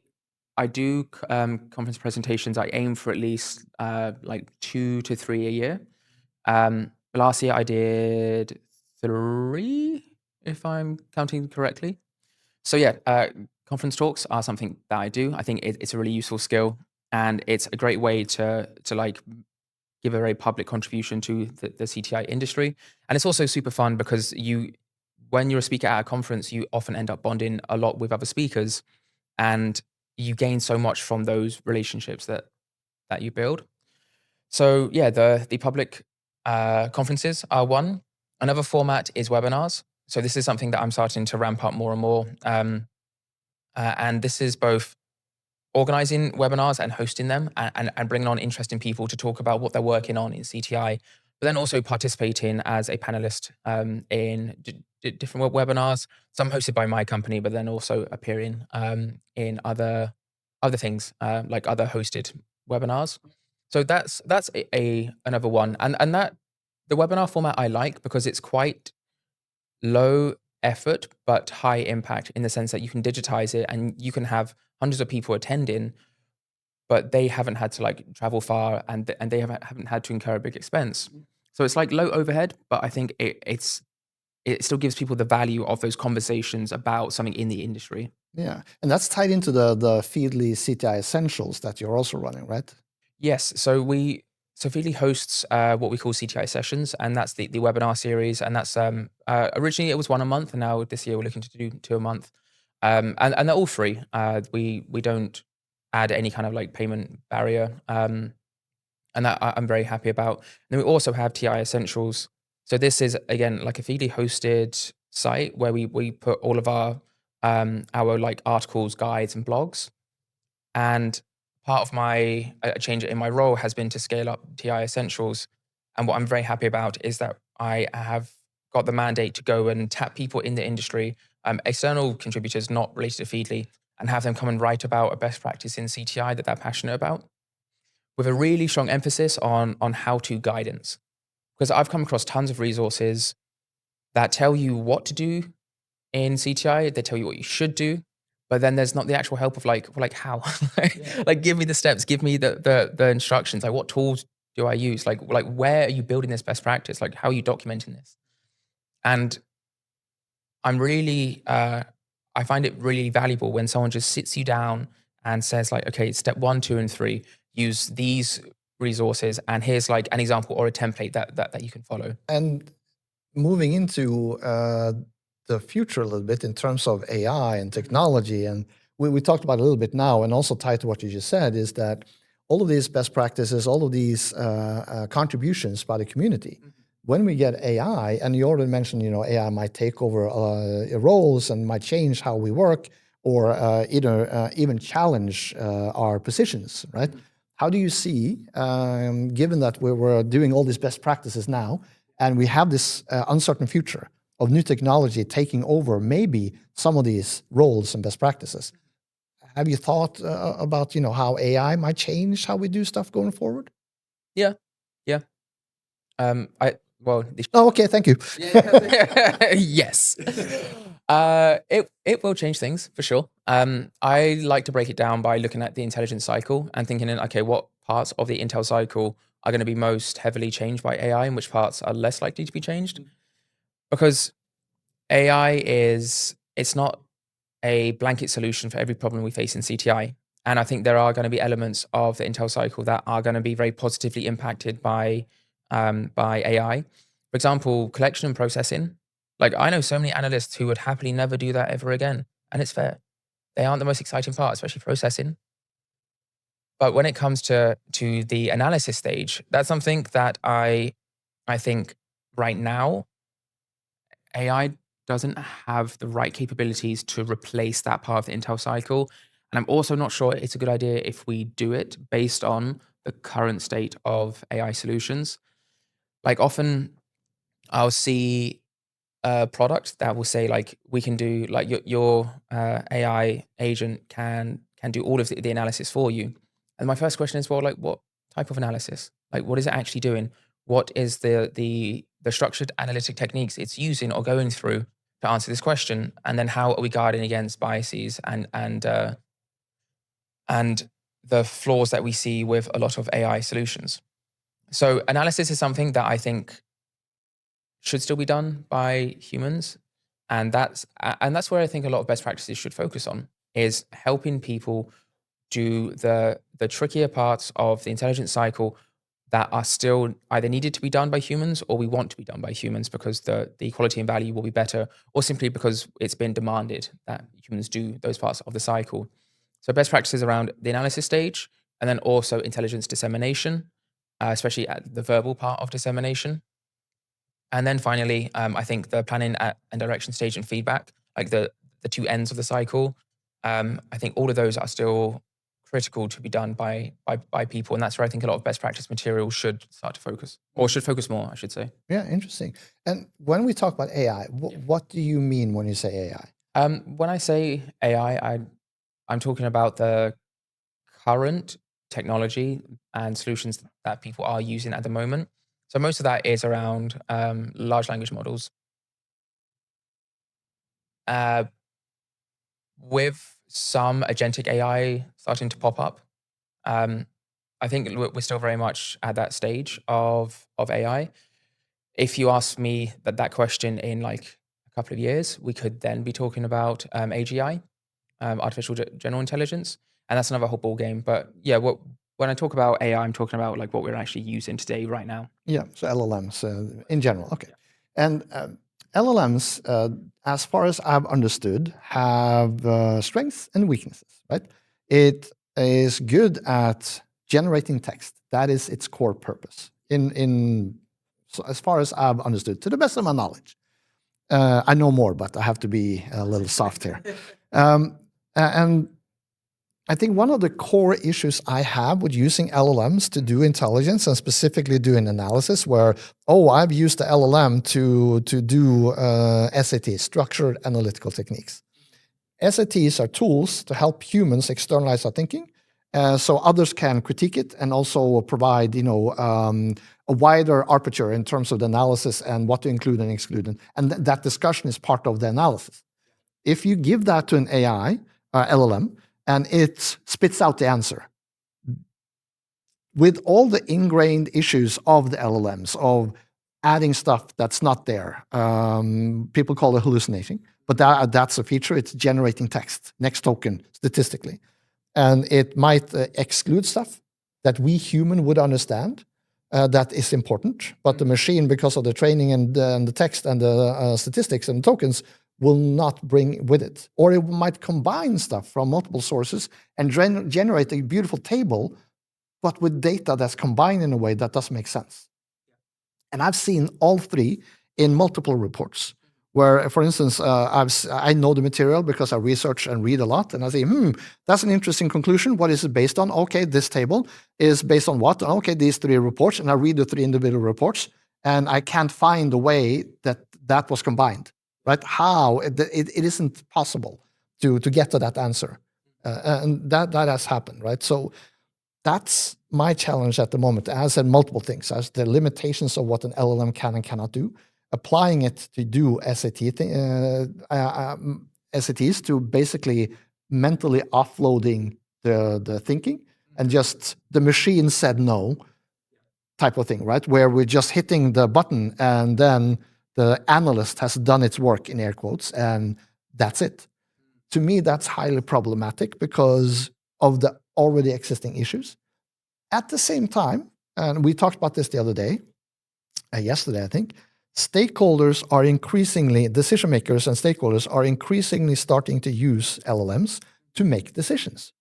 do conference presentations. I aim for at least like 2 to 3 a year. Last year I did 3, if I'm counting correctly. So yeah, conference talks are something that I do. I think it's a really useful skill, and it's a great way to like give a very public contribution to the CTI industry. And it's also super fun because when you're a speaker at a conference, you often end up bonding a lot with other speakers, and you gain so much from those relationships that you build. So yeah, the public conferences are one. Another format is webinars. So this is something that I'm starting to ramp up more and more. And this is both organizing webinars and hosting them, and bringing on interesting people to talk about what they're working on in CTI, but then also participating as a panelist in different webinars, some hosted by my company, but then also appearing in other things, like other hosted webinars. So that's another one. And that the webinar format I like because it's quite low effort but high impact, in the sense that you can digitize it and you can have hundreds of people attending, but they haven't had to like travel far, and they haven't had to incur a big expense. So it's like low overhead, but I think it still gives people the value of those conversations about something in the industry. Yeah, and that's tied into the Feedly CTI Essentials that you're also running, right? Yes, so Feedly hosts what we call CTI sessions, and that's the webinar series. And that's originally it was 1 a month, and now this year we're looking to do 2 a month. And they're all free. We don't add any kind of like payment barrier, and that I'm very happy about. And then we also have TI Essentials. So this is again like a Feedly hosted site where we put all of our like articles, guides, and blogs. And part of my change in my role has been to scale up TI Essentials. And what I'm very happy about is that I have got the mandate to go and tap people in the industry, external contributors not related to Feedly, and have them come and write about a best practice in CTI that they're passionate about, with a really strong emphasis on how-to guidance. Because I've come across tons of resources that tell you what to do in CTI, they tell you what you should do, but then there's not the actual help of like how. Like give me the steps, give me the instructions, like what tools do I use, like where are you building this best practice, like how are you documenting this? And I'm really I find it really valuable when someone just sits you down and says like, okay, step 1, 2, and 3, use these resources, and here's like an example or a template that you can follow. And moving into the future a little bit in terms of AI and technology, and we talked about it a little bit now, and also tied to what you just said, is that all of these best practices, all of these contributions by the community, when we get AI, and you already mentioned, AI might take over roles and might change how we work, or even challenge our positions, right? How do you see, given that we're doing all these best practices now, and we have this uncertain future of new technology taking over maybe some of these roles and best practices, have you thought about how AI might change how we do stuff going forward? Yeah. Oh, okay, thank you. Yes. It will change things for sure. I like to break it down by looking at the intelligence cycle and thinking, okay, what parts of the Intel cycle are going to be most heavily changed by AI and which parts are less likely to be changed? Because it's not a blanket solution for every problem we face in CTI. And I think there are going to be elements of the Intel cycle that are going to be very positively impacted by AI. For example, collection and processing. Like I know so many analysts who would happily never do that ever again. And it's fair. They aren't the most exciting part, especially processing. But when it comes to the analysis stage, that's something that I think right now AI doesn't have the right capabilities to replace that part of the Intel cycle. And I'm also not sure it's a good idea if we do it based on the current state of AI solutions. Like often I'll see a product that will say like we can do like your AI agent can do all of the analysis for you. And my first question is, well, like what type of analysis? Like what is it actually doing? What is the structured analytic techniques it's using or going through to answer this question? And then how are we guarding against biases and the flaws that we see with a lot of AI solutions? So analysis is something that I think should still be done by humans, and that's where I think a lot of best practices should focus on, is helping people do the trickier parts of the intelligence cycle that are still either needed to be done by humans or we want to be done by humans because the quality and value will be better, or simply because it's been demanded that humans do those parts of the cycle. So best practices around the analysis stage, and then also intelligence dissemination, especially at the verbal part of dissemination. And then finally, I think the planning and direction stage and feedback, like the two ends of the cycle, I think all of those are still critical to be done by people, and that's where I think a lot of best practice material should start to focus, or should focus more, I should say. Yeah, interesting. And when we talk about AI, what do you mean when you say AI? When I say AI, I'm talking about the current technology and solutions that people are using at the moment. So most of that is around large language models. Uh, with some agentic AI starting to pop up, I think we're still very much at that stage of AI. If you ask me that question in like a couple of years, we could then be talking about AGI, artificial general intelligence, and that's another whole ball game. But yeah, when I talk about AI, I'm talking about like what we're actually using today, right now. Yeah, so LLMs in general. Okay. And LLMs, as far as I've understood, have strengths and weaknesses, right? It is good at generating text. That is its core purpose. So as far as I've understood, to the best of my knowledge. I know more, but I have to be a little soft here. And I think one of the core issues I have with using LLMs to do intelligence and specifically doing analysis where, I've used the LLM to do SAT, structured analytical techniques. SATs are tools to help humans externalize our thinking so others can critique it and also provide, a wider aperture in terms of the analysis and what to include and exclude. And that discussion is part of the analysis. If you give that to an AI, LLM, and it spits out the answer, with all the ingrained issues of the LLMs, of adding stuff that's not there, people call it hallucinating, but that's a feature. It's generating text, next token, statistically. And it might exclude stuff that we human would understand that is important, but the machine, because of the training and the text and the statistics and tokens, will not bring with it. Or it might combine stuff from multiple sources and generate a beautiful table, but with data that's combined in a way that doesn't make sense. And I've seen all three in multiple reports where, for instance, I know the material because I research and read a lot, and I say, that's an interesting conclusion. What is it based on? Okay, this table is based on what? Okay, these three reports, and I read the three individual reports, and I can't find the way that was combined, right? How? It isn't possible to get to that answer. And that has happened, right? So that's my challenge at the moment. As I said, multiple things, as the limitations of what an LLM can and cannot do, applying it to do SATs to basically mentally offloading the thinking and just the machine said no type of thing, right? Where we're just hitting the button and then the analyst has done its work in air quotes and that's it. To me, that's highly problematic because of the already existing issues. At the same time, and we talked about this the other day, yesterday, I think, stakeholders are increasingly, decision makers and stakeholders are increasingly starting to use LLMs to make decisions,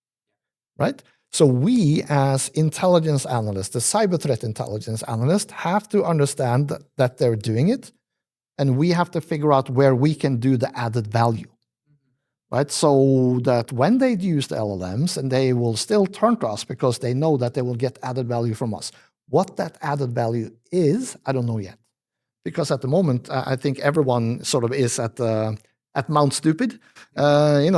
right? So we as intelligence analysts, the cyber threat intelligence analysts, have to understand that they're doing it, and we have to figure out where we can do the added value, right? So that when they use the LLMs, and they will still turn to us because they know that they will get added value from us. What that added value is, I don't know yet. Because at the moment, I think everyone sort of is at Mount Stupid. The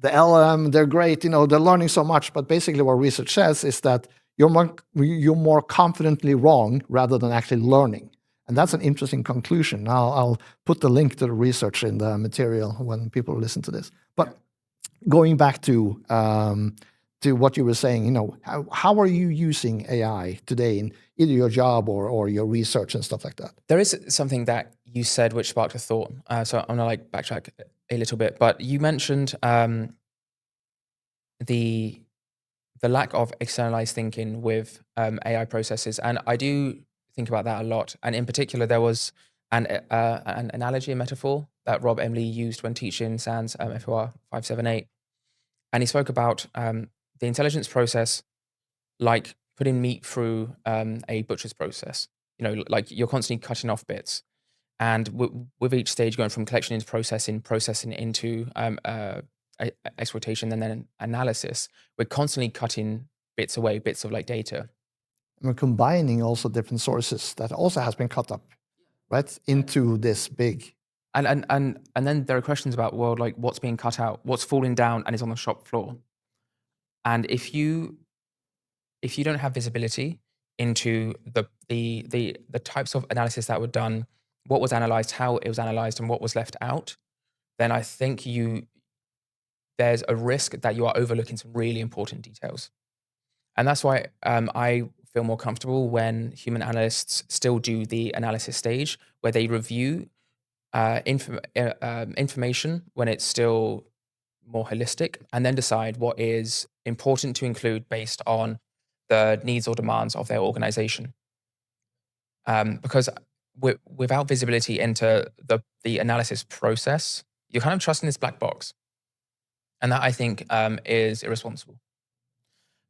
LLM, they're great. They're learning so much. But basically, what research says is that you're more confidently wrong rather than actually learning. And that's an interesting conclusion. I'll put the link to the research in the material when people listen to this. But going back to what you were saying, how are you using AI today in either your job or your research and stuff like that? There is something that you said which sparked a thought. So I'm gonna backtrack a little bit, but you mentioned the lack of externalized thinking with AI processes, and I do think about that a lot. And in particular, there was an analogy, a metaphor that Rob Emily used when teaching SANS FOR 578, and he spoke about the intelligence process like putting meat through a butcher's process. Like you're constantly cutting off bits, and with each stage going from collection into processing into exploitation, and then analysis, we're constantly cutting bits away, bits of data. And we're combining also different sources that also has been cut up, right, into this big. And then there are questions about, well, what's being cut out, what's falling down and is on the shop floor. And if you don't have visibility into the types of analysis that were done, what was analyzed, how it was analyzed, and what was left out, then I think there's a risk that you are overlooking some really important details. And that's why I feel more comfortable when human analysts still do the analysis stage, where they review information when it's still more holistic, and then decide what is important to include based on the needs or demands of their organization. Because without visibility into the analysis process, you're kind of trusting this black box. And that, I think, is irresponsible.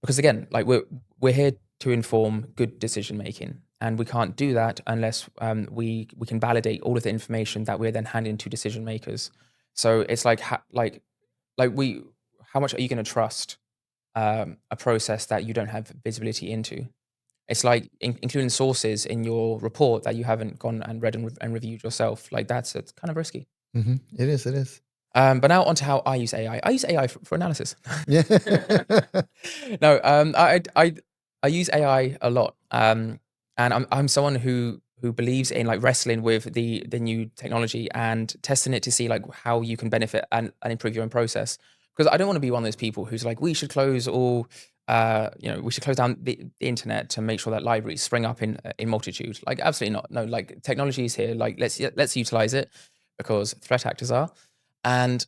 Because again, we're here to inform good decision making, and we can't do that unless we can validate all of the information that we're then handing to decision makers. So it's how much are you going to trust a process that you don't have visibility into? It's like including sources in your report that you haven't gone and read and reviewed yourself. It's kind of risky. Mm-hmm. It is. But now onto how I use AI. I use AI for analysis. Yeah. No, I use AI a lot, and I'm someone who believes in wrestling with the new technology and testing it to see how you can benefit and improve your own process. Because I don't want to be one of those people who's we should close all, we should close down the internet to make sure that libraries spring up in multitude. Absolutely not. No, technology is here. Let's utilize it because threat actors are. And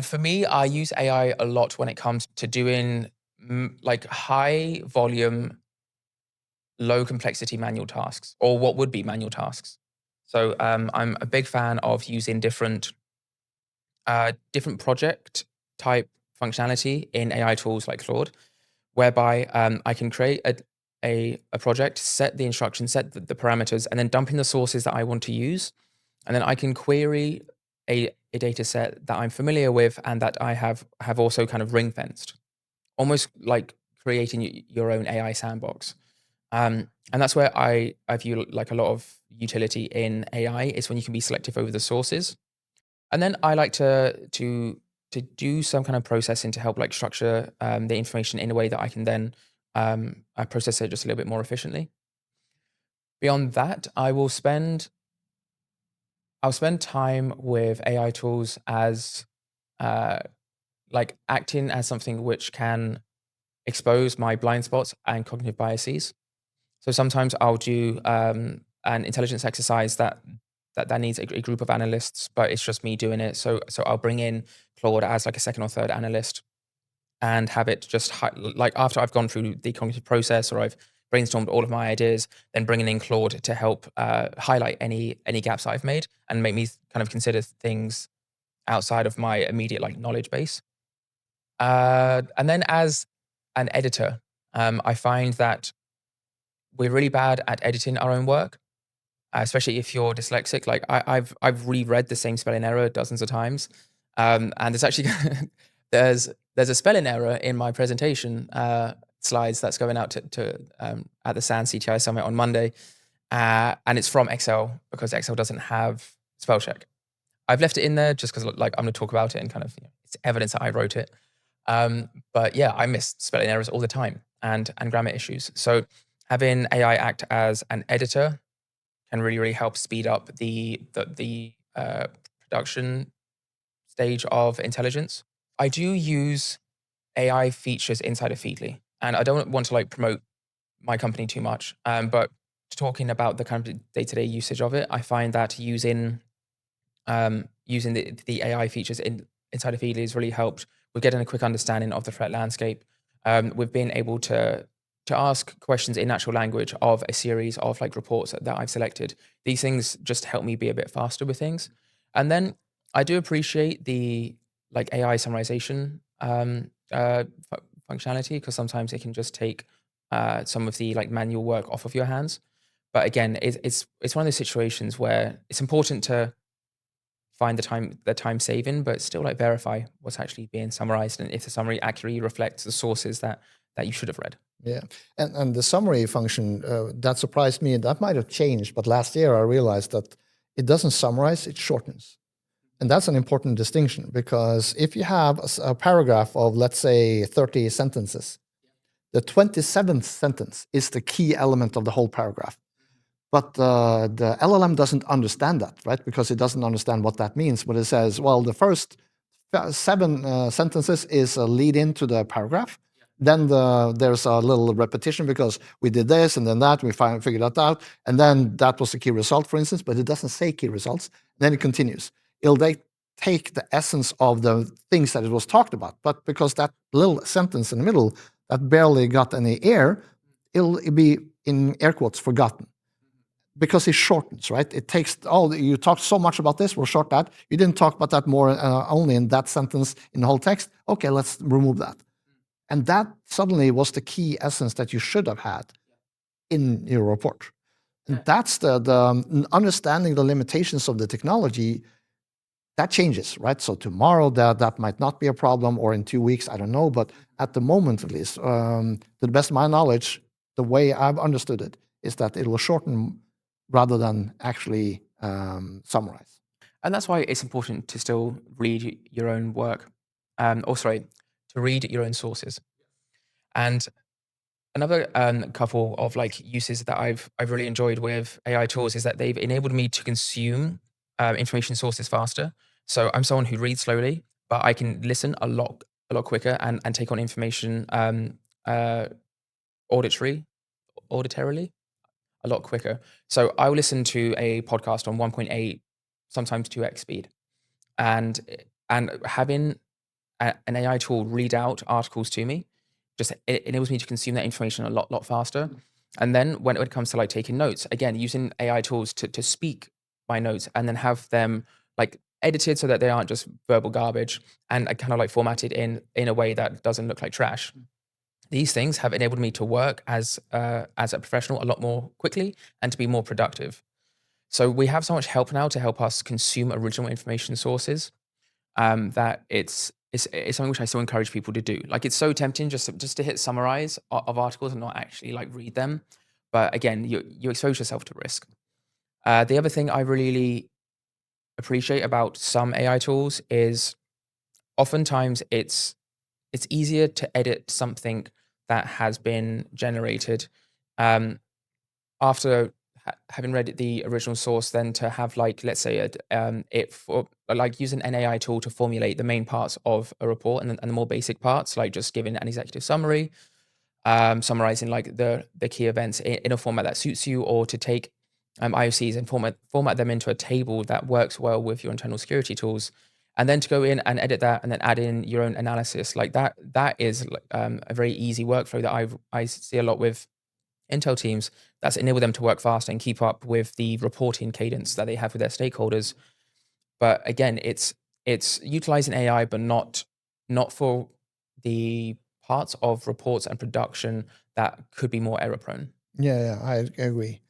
for me, I use AI a lot when it comes to doing high volume, low complexity manual tasks, or what would be manual tasks. So I'm a big fan of using different project type functionality in AI tools like Claude, whereby I can create a project, set the instructions, set the parameters, and then dump in the sources that I want to use. And then I can query a data set that I'm familiar with and that I have also kind of ring fenced, almost like creating your own AI sandbox. And that's where I view a lot of utility in AI is when you can be selective over the sources. And then I like to do some kind of processing to help structure the information in a way that I can then process it just a little bit more efficiently. Beyond that, I'll spend time with AI tools as like acting as something which can expose my blind spots and cognitive biases. So sometimes I'll do an intelligence exercise that needs a group of analysts, but it's just me doing it. So I'll bring in Claude as like a second or third analyst and have it just like after I've gone through the cognitive process or I've brainstormed all of my ideas, then bringing in Claude to help highlight any gaps I've made and make me kind of consider things outside of my immediate like knowledge base. And then as an editor, I find that we're really bad at editing our own work, especially if you're dyslexic. Like I've reread the same spelling error dozens of times, and there's actually there's a spelling error in my presentation slides that's going out to at the SAN CTI summit on Monday, and it's from Excel because Excel doesn't have spell check. I've left it in there just because like I'm going to talk about it and kind of it's evidence that I wrote it. But yeah, I miss spelling errors all the time and grammar issues. So having AI act as an editor can really help speed up the production stage of intelligence. I do use AI features inside of Feedly, and I don't want to like promote my company too much. But talking about the kind of day-to-day usage of it, I find that using the AI features inside of Feedly has really helped with getting a quick understanding of the threat landscape. We've been able to ask questions in natural language of a series of like reports that I've selected. These things just help me be a bit faster with things. And then I do appreciate the like AI summarization functionality because sometimes it can just take some of the like manual work off of your hands. But again, it's one of those situations where it's important to find the time saving, but still like verify what's actually being summarized and if the summary accurately reflects the sources that you should have read. Yeah, and the summary function that surprised me. That might have changed, but last year I realized that it doesn't summarize; it shortens, and that's an important distinction because if you have a paragraph of let's say 30 sentences, the 27th sentence is the key element of the whole paragraph. But the LLM doesn't understand that, right? Because it doesn't understand what that means. But it says, well, the first 7 sentences is a lead into the paragraph. Then there's a little repetition because we did this and then that, we figured that out. And then that was the key result, for instance, but it doesn't say key results. Then it continues. It'll take the essence of the things that it was talked about. But because that little sentence in the middle that barely got any air, it'll be, in air quotes, forgotten. Because it shortens, right? It takes, you talked so much about this, we'll short that. You didn't talk about that more only in that sentence in the whole text. Okay, let's remove that. And that suddenly was the key essence that you should have had in your report. And that's the understanding the limitations of the technology, that changes, right? So tomorrow that might not be a problem, or in 2 weeks, I don't know. But at the moment, at least, to the best of my knowledge, the way I've understood it is that it will shorten rather than actually summarize. And that's why it's important to still read your own work. To read your own sources. And another couple of like uses that I've really enjoyed with AI tools is that they've enabled me to consume information sources faster. So I'm someone who reads slowly, but I can listen a lot quicker and take on information auditorily a lot quicker. So I will listen to a podcast on 1.8, sometimes 2x speed, and having an AI tool read out articles to me just it enables me to consume that information a lot faster. And then when it comes to like taking notes, again, using AI tools to speak my notes and then have them like edited so that they aren't just verbal garbage and kind of like formatted in a way that doesn't look like trash. These things have enabled me to work as a professional a lot more quickly and to be more productive. So we have so much help now to help us consume original information sources that it's something which I still encourage people to do. Like it's so tempting just to hit summarize of articles and not actually like read them. But again, you expose yourself to risk. The other thing I really appreciate about some AI tools is oftentimes it's easier to edit something that has been generated after having read the original source, then to have like, let's say, use an AI tool to formulate the main parts of a report and the more basic parts, like just giving an executive summary, summarizing like the key events in a format that suits you, or to take IOCs and format them into a table that works well with your internal security tools, and then to go in and edit that and then add in your own analysis. Like that is a very easy workflow that I see a lot with Intel teams. That's enabled them to work fast and keep up with the reporting cadence that they have with their stakeholders. But again, it's utilizing AI, but not for the parts of reports and production that could be more error prone. Yeah, I agree.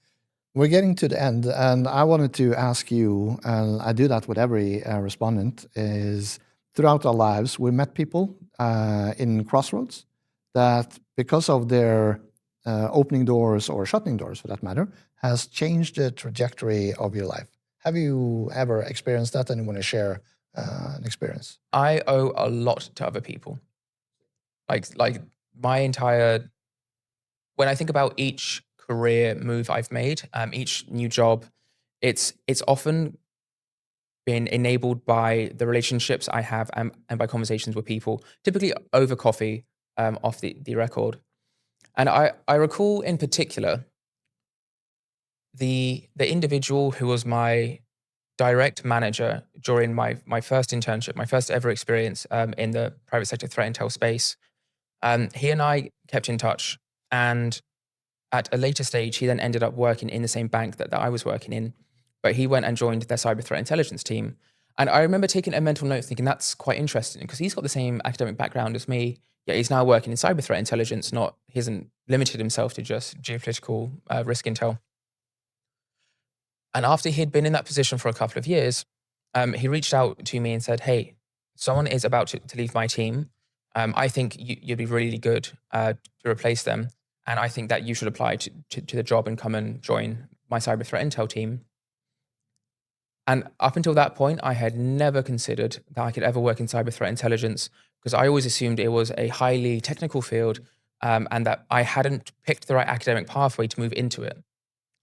We're getting to the end, and I wanted to ask you, and I do that with every respondent, is throughout our lives, we met people in crossroads that, because of their opening doors or shutting doors, for that matter, has changed the trajectory of your life. Have you ever experienced that, and you want to share an experience? I owe a lot to other people. Like my entire, when I think about each career move I've made, each new job, it's often been enabled by the relationships I have and by conversations with people, typically over coffee, off the record. And I recall in particular the individual who was my direct manager during my first internship, my first ever experience in the private sector threat intel space. He and I kept in touch, and at a later stage, he then ended up working in the same bank that I was working in, but he went and joined their cyber threat intelligence team. And I remember taking a mental note thinking that's quite interesting because he's got the same academic background as me, yet he's now working in cyber threat intelligence, he hasn't limited himself to just geopolitical risk intel. And after he'd been in that position for a couple of years, he reached out to me and said, "Hey, someone is about to leave my team. I think you'd be really good to replace them. And I think that you should apply to the job and come and join my cyber threat intel team." And up until that point, I had never considered that I could ever work in cyber threat intelligence because I always assumed it was a highly technical field, and that I hadn't picked the right academic pathway to move into it.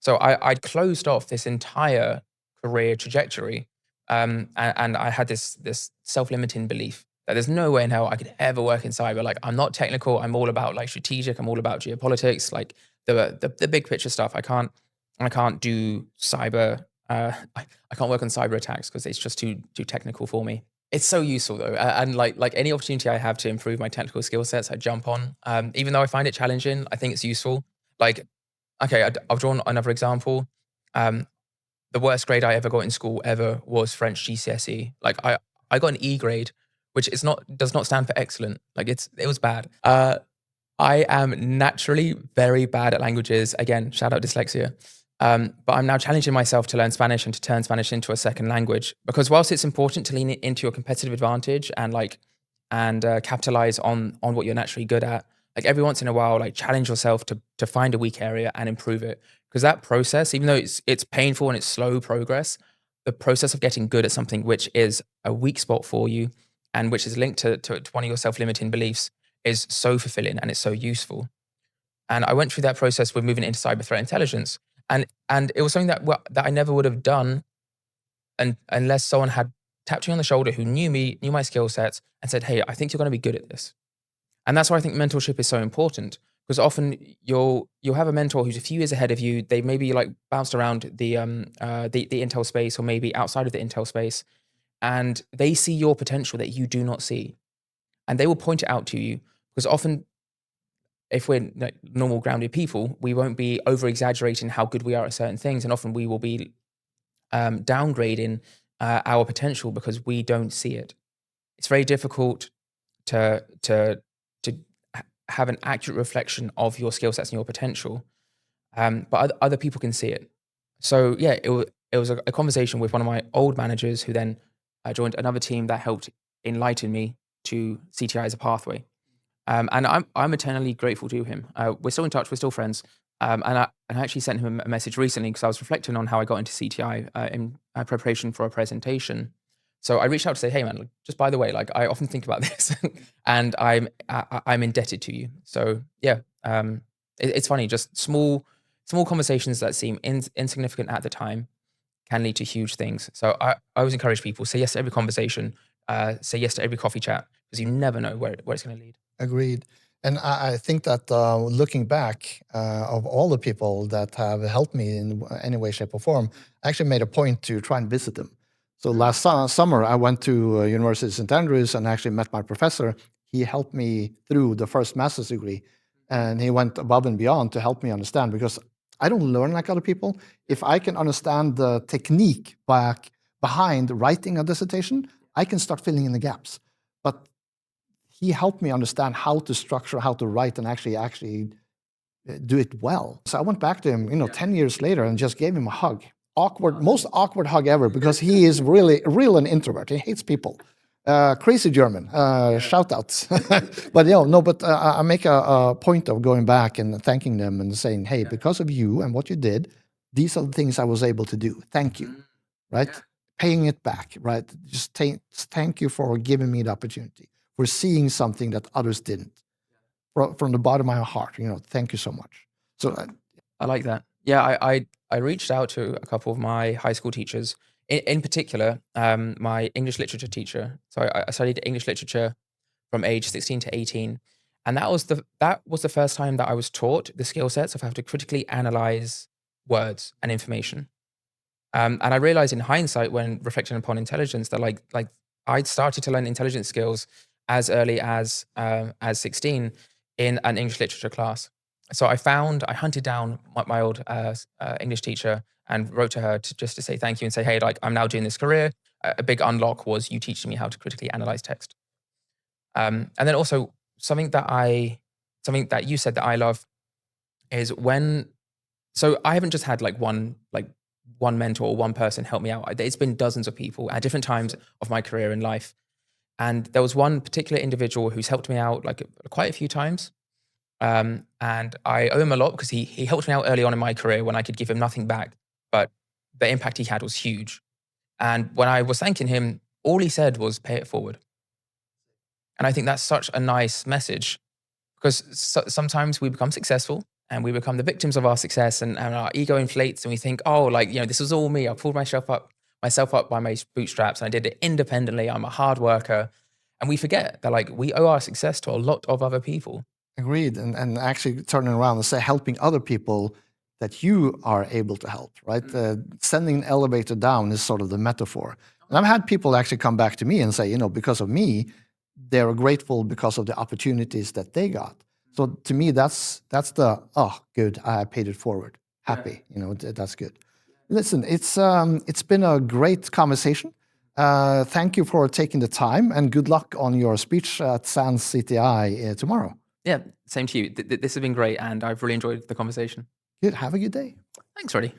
So I'd closed off this entire career trajectory, and I had this self-limiting belief that there's no way in hell I could ever work in cyber. Like, I'm not technical. I'm all about like strategic. I'm all about geopolitics, like the big picture stuff. I can't do cyber. I can't work on cyber attacks because it's just too technical for me. It's so useful though, and like any opportunity I have to improve my technical skill sets, I jump on. Even though I find it challenging, I think it's useful. Like, okay, I'll draw another example. The worst grade I ever got in school ever was French GCSE. Like I got an E grade, which does not stand for excellent. Like it was bad. I am naturally very bad at languages. Again, shout out dyslexia. But I'm now challenging myself to learn Spanish and to turn Spanish into a second language, because whilst it's important to lean into your competitive advantage and capitalize on what you're naturally good at, like every once in a while, like challenge yourself to find a weak area and improve it. Because that process, even though it's painful and it's slow progress, the process of getting good at something which is a weak spot for you and which is linked to one of your self-limiting beliefs is so fulfilling and it's so useful. And I went through that process with moving into cyber threat intelligence. And it was something that I never would have done unless someone had tapped me on the shoulder who knew me, knew my skill sets, and said, "Hey, I think you're going to be good at this." And that's why I think mentorship is so important, because often you'll have a mentor who's a few years ahead of you. They maybe like bounced around the Intel space or maybe outside of the Intel space, and they see your potential that you do not see, and they will point it out to you. Because often, if we're like normal grounded people, we won't be over exaggerating how good we are at certain things, and often we will be downgrading our potential because we don't see it. It's very difficult to have an accurate reflection of your skill sets and your potential, but other people can see it. So yeah, it was a conversation with one of my old managers who then joined another team that helped enlighten me to CTI as a pathway. And I'm eternally grateful to him. We're still in touch. We're still friends. And I actually sent him a message recently because I was reflecting on how I got into CTI in preparation for a presentation. So I reached out to say, "Hey man, just by the way, like I often think about this, and I'm indebted to you." So yeah, it's funny, just small small conversations that seem insignificant at the time can lead to huge things. So I always encourage people, say yes to every conversation, say yes to every coffee chat, because you never know where it's going to lead. Agreed. And I think that looking back, of all the people that have helped me in any way, shape, or form, I actually made a point to try and visit them. So last summer, I went to University of St. Andrews and actually met my professor. He helped me through the first master's degree, and he went above and beyond to help me understand, because I don't learn like other people. If I can understand the technique behind writing a dissertation, I can start filling in the gaps. But he helped me understand how to structure, how to write, and actually do it well. So I went back to him, 10 years later, and just gave him a hug. Most awkward hug ever, because he is really an introvert. He hates people. Crazy German. Shout outs. But I make a point of going back and thanking them and saying, hey, because of you and what you did, these are the things I was able to do. Thank you. Right? Paying it back, right? Just thank you for giving me the opportunity, for seeing something that others didn't. From the bottom of my heart, thank you so much. So I like that. Yeah, I reached out to a couple of my high school teachers, in particular, my English literature teacher. So I studied English literature from age 16 to 18. And that was the first time that I was taught the skill sets of how to critically analyze words and information. And I realized in hindsight, when reflecting upon intelligence, that like I'd started to learn intelligence skills as early as 16 in an English literature class. So I hunted down my old English teacher and wrote to her just to say thank you and say, hey, like I'm now doing this career. A big unlock was you teaching me how to critically analyze text. And then also something that you said that I love is so I haven't just had one mentor or one person help me out. It's been dozens of people at different times of my career in life. And there was one particular individual who's helped me out quite a few times. And I owe him a lot, because he helped me out early on in my career when I could give him nothing back. But the impact he had was huge. And when I was thanking him, all he said was pay it forward. And I think that's such a nice message, because sometimes we become successful and we become the victims of our success, and our ego inflates and we think, oh, this was all me. I pulled myself up by my bootstraps and I did it independently. I'm a hard worker. And we forget that we owe our success to a lot of other people. Agreed. And actually turning around and say helping other people that you are able to help, right? Sending an elevator down is sort of the metaphor. And I've had people actually come back to me and say, because of me, they're grateful because of the opportunities that they got. So to me, that's the, good, I paid it forward. Happy, that's good. Listen, it's been a great conversation. Thank you for taking the time, and good luck on your speech at SANS CTI tomorrow. Yeah, same to you. This has been great, and I've really enjoyed the conversation. Good. Have a good day. Thanks, Freddy.